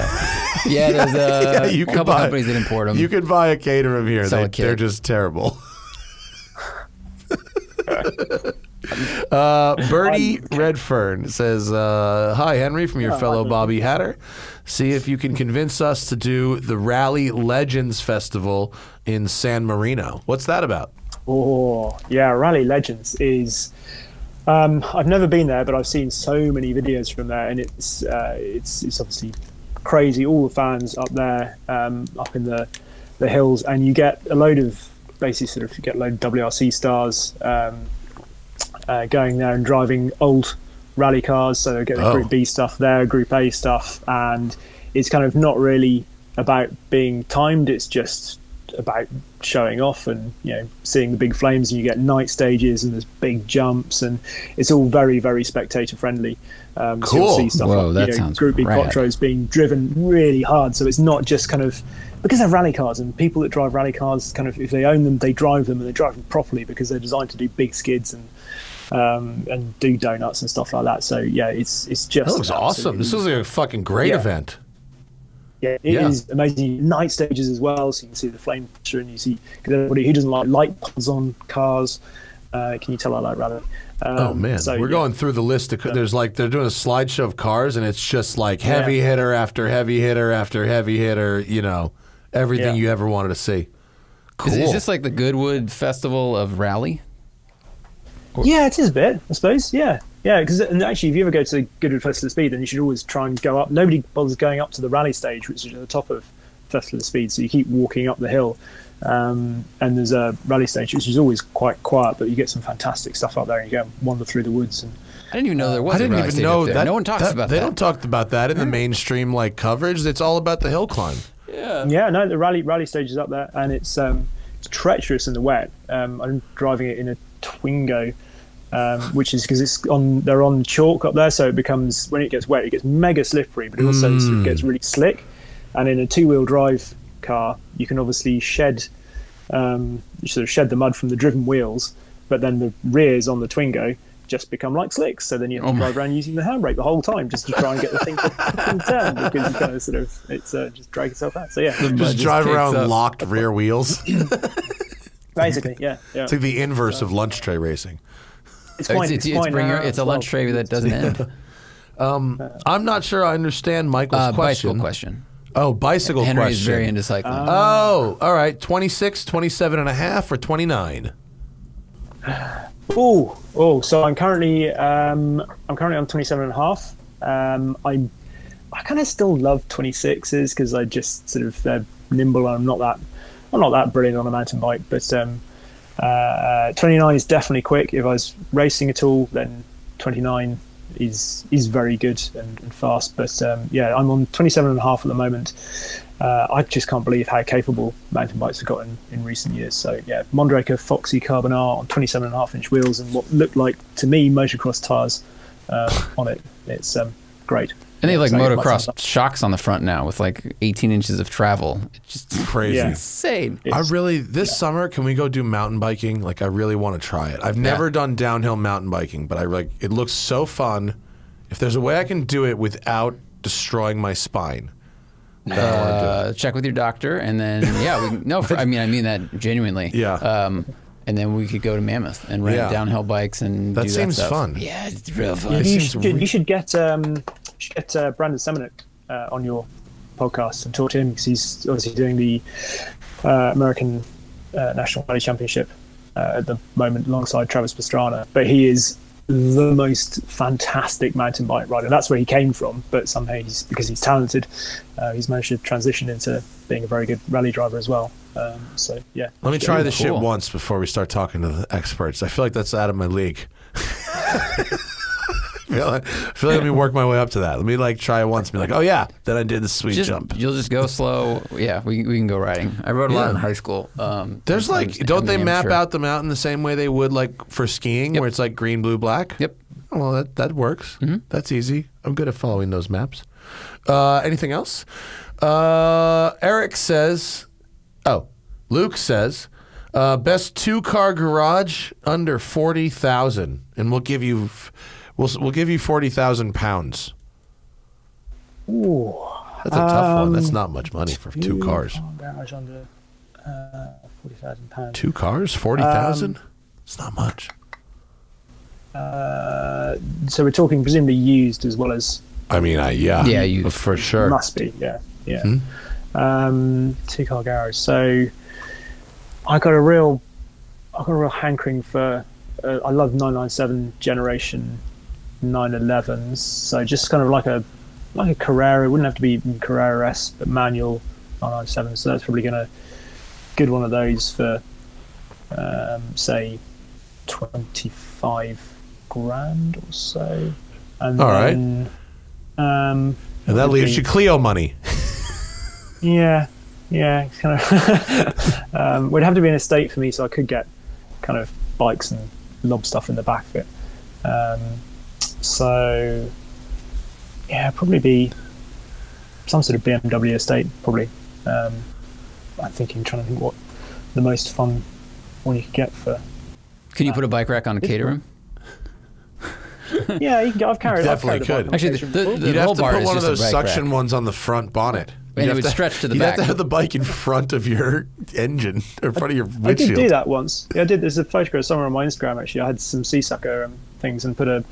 a couple companies that import them. You can buy a Caterham here. They're just terrible. Bertie Redfern says, hi Henry, from your fellow Bobby Hatter. See if you can convince us to do the Rally Legends Festival in San Marino. What's that about? Rally Legends is I've never been there, but I've seen so many videos from there, and it's obviously crazy. All the fans up there, up in the hills, and you get a load of WRC stars going there and driving old rally cars. So they're getting Group B stuff there, Group A stuff, and it's kind of not really about being timed. It's just about showing off and seeing the big flames, and you get night stages and there's big jumps, and it's all very, very spectator friendly. So you'll see stuff like Group B Quattros being driven really hard, so it's not just kind of because they're rally cars, and people that drive rally cars kind of, if they own them, they drive them, and they drive them properly because they're designed to do big skids and do donuts and stuff like that. So yeah, it's just, that looks awesome. This is a fucking great event. Yeah, it is amazing. Night stages as well, so you can see the flame picture, and you see, because everybody who doesn't like light pods on cars, can you tell I like rally? Oh man, so, we're going through the list. There's like, they're doing a slideshow of cars, and it's just like heavy hitter after heavy hitter after heavy hitter. Everything you ever wanted to see. Cool. Is this like the Goodwood Festival of Rally? Yeah, it is a bit, I suppose. Yeah, because actually, if you ever go to the Goodwood Festival of Speed, then you should always try and go up. Nobody bothers going up to the rally stage, which is at the top of Festival of Speed, so you keep walking up the hill. And there's a rally stage, which is always quite quiet, but you get some fantastic stuff up there, and you go wander through the woods. And I didn't even know there was. I didn't even know that. No one talks about that. They don't talk about that in the mainstream coverage. It's all about the hill climb. Yeah. No, the rally stage is up there, and it's treacherous in the wet. I'm driving it in a Twingo, which is because they're on chalk up there, so it becomes, when it gets wet, it gets mega slippery, but it also sort of gets really slick. And in a two-wheel drive car, you can obviously shed the mud from the driven wheels, but then the rears on the Twingo just become like slicks. So then you have to drive around using the handbrake the whole time just to try and get the thing to turn, because you kind of just drag yourself out. So yeah, just drive around locked rear wheels. Basically, yeah. It's like the inverse of lunch tray racing. It's a lunch tray that doesn't end. I'm not sure I understand Michael's question. Bicycle question. Oh, bicycle question. Henry's very into cycling. All right. 26, 27 and a half, or 29? So I'm currently on 27 and a half. I kind of still love 26s because I just sort of, they're nimble, and I'm not that brilliant on a mountain bike, but 29 is definitely quick. If I was racing at all, then 29 is very good and fast. But I'm on 27 and a half at the moment. I just can't believe how capable mountain bikes have gotten in recent years. So yeah, Mondraker Foxy Carbon R on 27.5-inch wheels and what looked like to me motocross tires on it. It's great. And they have motocross shocks on the front now with 18 inches of travel. It's just crazy. Insane. This summer, can we go do mountain biking? I really want to try it. I've never done downhill mountain biking, but it looks so fun. If there's a way I can do it without destroying my spine, then I want to do it. Check with your doctor, and then I mean that genuinely. Yeah. And then we could go to Mammoth and rent downhill bikes and do that seems stuff. fun. Yeah, it's real fun. You should get Brandon Semenuk on your podcast and talk to him, because he's obviously doing the American National Rally Championship at the moment alongside Travis Pastrana. But he is the most fantastic mountain bike rider. That's where he came from, but somehow because he's talented, he's managed to transition into being a very good rally driver as well. So yeah. Let me try this shit once before we start talking to the experts. I feel like that's out of my league. I feel like let me work my way up to that. Let me try it once and be like, oh yeah, then I did the sweet jump. You'll just go slow. Yeah, we can go riding. I rode a lot in high school. There's don't they map out the mountain the same way they would for skiing, where it's green, blue, black? Yep. Oh, well, that works. That's easy. I'm good at following those maps. Anything else? Luke says, best 2-car garage under 40,000, and we'll give you 40,000 pounds. Ooh, that's a tough one. That's not much money for 2 cars. Garage under 40,000 pounds. 2 cars, 40,000. It's not much. So we're talking presumably used as well as. I mean, used for sure. Must be, yeah. 2-car garage. So I got a real hankering for. I love 997 generation 911s. So just kind of like a Carrera. It wouldn't have to be Carrera S, but manual 997. So that's probably gonna good one of those for say 25 grand or so. And all then, right. And that leaves you Clio money. Yeah. Yeah, it's kind of. Would have to be an estate for me, so I could get kind of bikes and lob stuff in the back of it. So yeah, probably be some sort of BMW estate. Probably. I'm trying to think what the most fun one you could get for. Can you put a bike rack on a caterer? Yeah, you can get. I've carried. Definitely could. Actually, the You'd have roll to bar put is one of just a those bike suction rack. ones on the front bonnet. And it would stretch to the you'd back. You'd have to have the bike in front of your engine, or in front of your I windshield. did do that once. Yeah, I did. There's a photograph somewhere on my Instagram. Actually, I had some Seasucker things and put a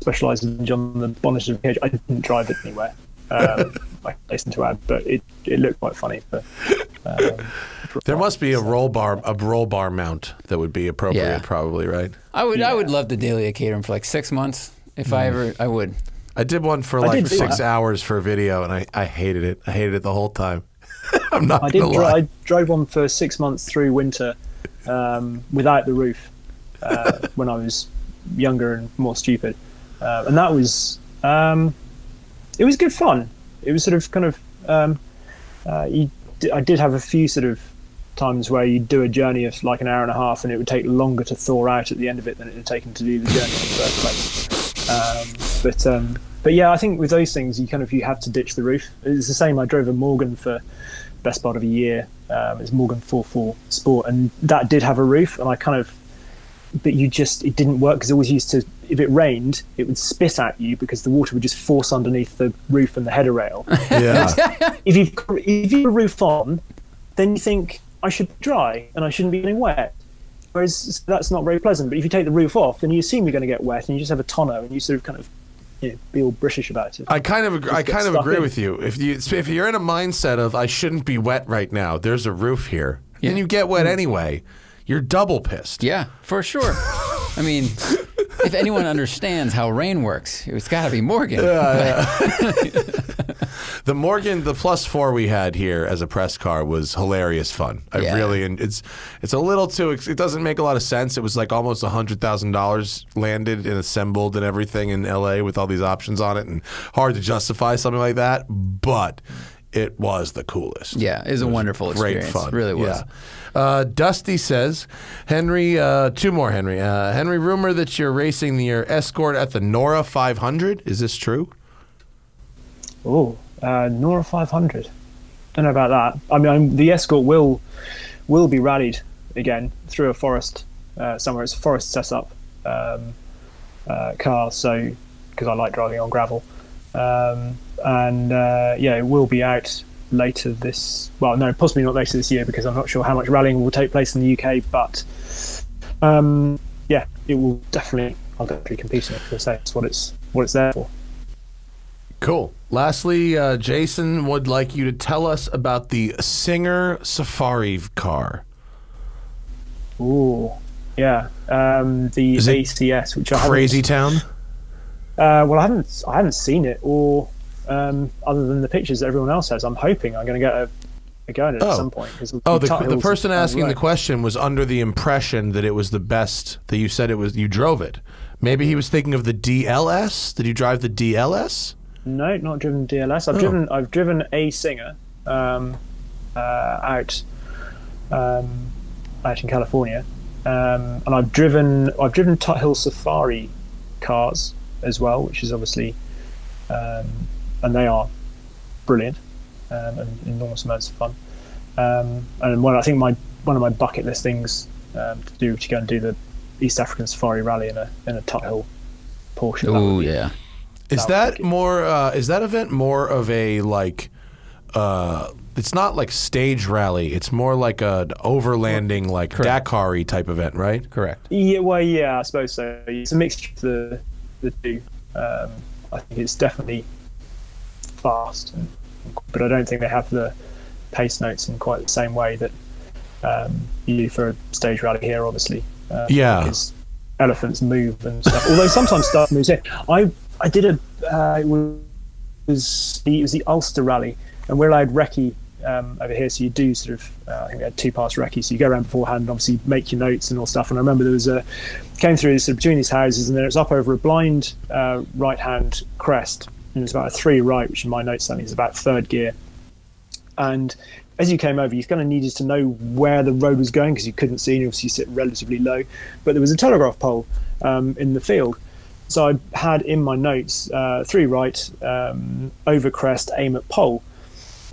Specialized engine on the bonnet of the cage. I didn't drive it anywhere. I hasten to add, but it looked quite funny. But, there must be a roll bar mount that would be appropriate, probably, right? I would love the Daily Catering for like 6 months. If I would. I did one for like 6 hours for a video, and I hated it. I hated it the whole time. I'm not gonna lie. I drove one for 6 months through winter without the roof when I was younger and more stupid, and that was it was good fun. It was sort of kind of I did have a few sort of times where you'd do a journey of like an hour and a half, and it would take longer to thaw out at the end of it than it had taken to do the journey in the first place. But yeah, I think with those things, you have to ditch the roof. It's the same. I drove a Morgan for best part of a year. It's Morgan 4.4 Sport, and that did have a roof, and but it didn't work because it always used to. If it rained, it would spit at you because the water would just force underneath the roof and the header rail. Yeah. If you've got a roof on, then you think I should be dry and I shouldn't be getting wet. Whereas that's not very pleasant. But if you take the roof off, then you assume you're going to get wet, and you just have a tonneau, and you sort of kind of be all British about it. I kind of agree with you. If you're in a mindset of I shouldn't be wet right now, there's a roof here, and you get wet anyway, you're double pissed. Yeah, for sure. I mean, if anyone understands how rain works, it's got to be Morgan. The Morgan, the +4 we had here as a press car was hilarious fun. It's a little too. It doesn't make a lot of sense. It was like almost $100,000 landed and assembled and everything in LA with all these options on it, and hard to justify something like that. But it was the coolest. Yeah, it was a wonderful experience. Great fun. It really was. Yeah. Dusty says, Henry, two more, Henry. Henry, rumor that you're racing your Escort at the Nora 500. Is this true? Oh, Nora 500. Don't know about that. I mean, the Escort will be rallied again through a forest somewhere. It's a forest setup car, so because I like driving on gravel. It will be out later this. Well, no, possibly not later this year because I'm not sure how much rallying will take place in the UK. But it will definitely. I'll definitely compete in it because that's what it's there for. Cool. Lastly, Jason would like you to tell us about the Singer Safari car. Ooh, yeah. The ACS, which I Crazy Town. Well, I haven't seen it, or other than the pictures that everyone else has. I'm hoping I'm going to get a go at it at some point. The person asking the question was under the impression that it was the best. That you said it was. You drove it. Maybe he was thinking of the DLS. Did you drive the DLS? No, not driven DLS. I've driven a Singer out in California, and I've driven Tut Hill Safari cars as well, which is obviously and they are brilliant and enormous amounts of fun. And I think one of my bucket list things to do to go and do the East African Safari Rally in a Tut Hill Porsche. Oh yeah. Is that more? Is that event more of a like? It's not like stage rally. It's more like an overlanding, like Dakar-y type event, right? Correct. Yeah, well, yeah, I suppose so. It's a mixture of the two. I think it's definitely fast, but I don't think they have the pace notes in quite the same way that you do for a stage rally here, obviously. Because elephants move and stuff. Although sometimes stuff moves in. I did it was the Ulster Rally, and we're allowed recce over here, so you do sort of I think we had 2-pass recce, so you go around beforehand and obviously make your notes and all stuff. And I remember there was came through sort of between these houses, and then it's up over a blind right hand crest, and it's about a 3 right, which in my notes only is about 3rd gear, and as you came over, you kind of needed to know where the road was going because you couldn't see, and obviously you sit relatively low. But there was a telegraph pole in the field. So I had in my notes 3 right, over crest, aim at pole.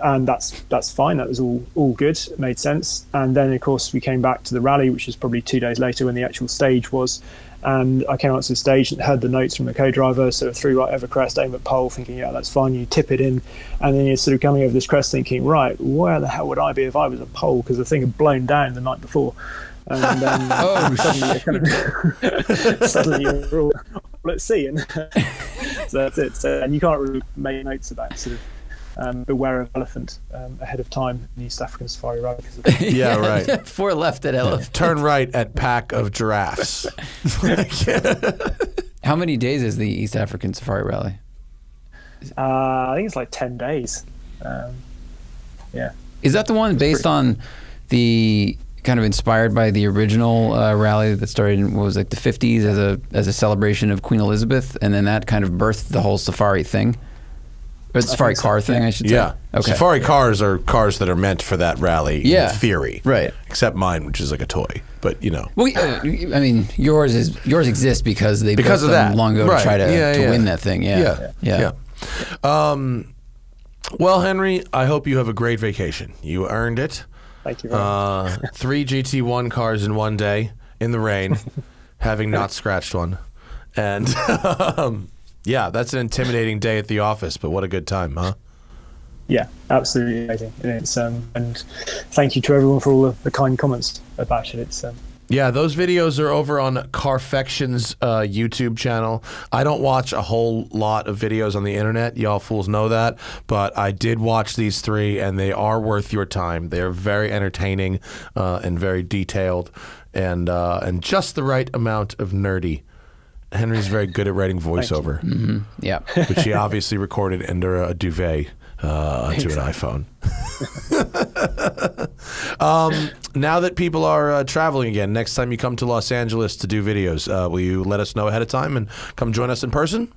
And that's fine. That was all good. It made sense. And then, of course, we came back to the rally, which was probably 2 days later when the actual stage was. And I came out to the stage and heard the notes from the co-driver, so 3 right over crest, aim at pole, thinking, yeah, that's fine. You tip it in, and then you're sort of coming over this crest thinking, right, where the hell would I be if I was a pole? Because the thing had blown down the night before. And then suddenly you're all at sea. And so that's it. So, and you can't really make notes about sort of beware of elephant ahead of time in the East African Safari Rally. Yeah, right. 4 left at elephant. Turn right at pack of giraffes. How many days is the East African Safari Rally? I think it's like 10 days. Yeah. Is that the one based on the kind of inspired by the original rally that started in what was like the 50s as a celebration of Queen Elizabeth, and then that kind of birthed the whole safari thing? Or the safari car thing, I should say. Yeah. Okay. Safari cars are cars that are meant for that rally in theory. Right. Except mine, which is like a toy. But, you know. Well, I mean, yours exists because they built them that. long ago to try to win that thing. Yeah. Well, Henry, I hope you have a great vacation. You earned it. Thank you very much. 3 GT1 cars in one day in the rain, having not scratched one. And... yeah, that's an intimidating day at the office, but what a good time, huh? Yeah, absolutely amazing. It's and thank you to everyone for all the kind comments about it. It's yeah, those videos are over on Carfection's YouTube channel. I don't watch a whole lot of videos on the internet. Y'all fools know that. But I did watch these 3, and they are worth your time. They are very entertaining and very detailed and just the right amount of nerdy. Henry's very good at writing voiceover. Yeah. Which he obviously recorded under a duvet onto an iPhone. Now that people are traveling again, next time you come to Los Angeles to do videos, will you let us know ahead of time and come join us in person?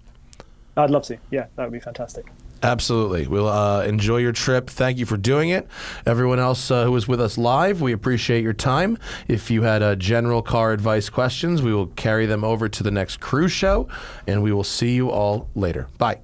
I'd love to. Yeah, that would be fantastic. Absolutely. We'll enjoy your trip. Thank you for doing it. Everyone else who was with us live, we appreciate your time. If you had general car advice questions, we will carry them over to the next cruise show, and we will see you all later. Bye.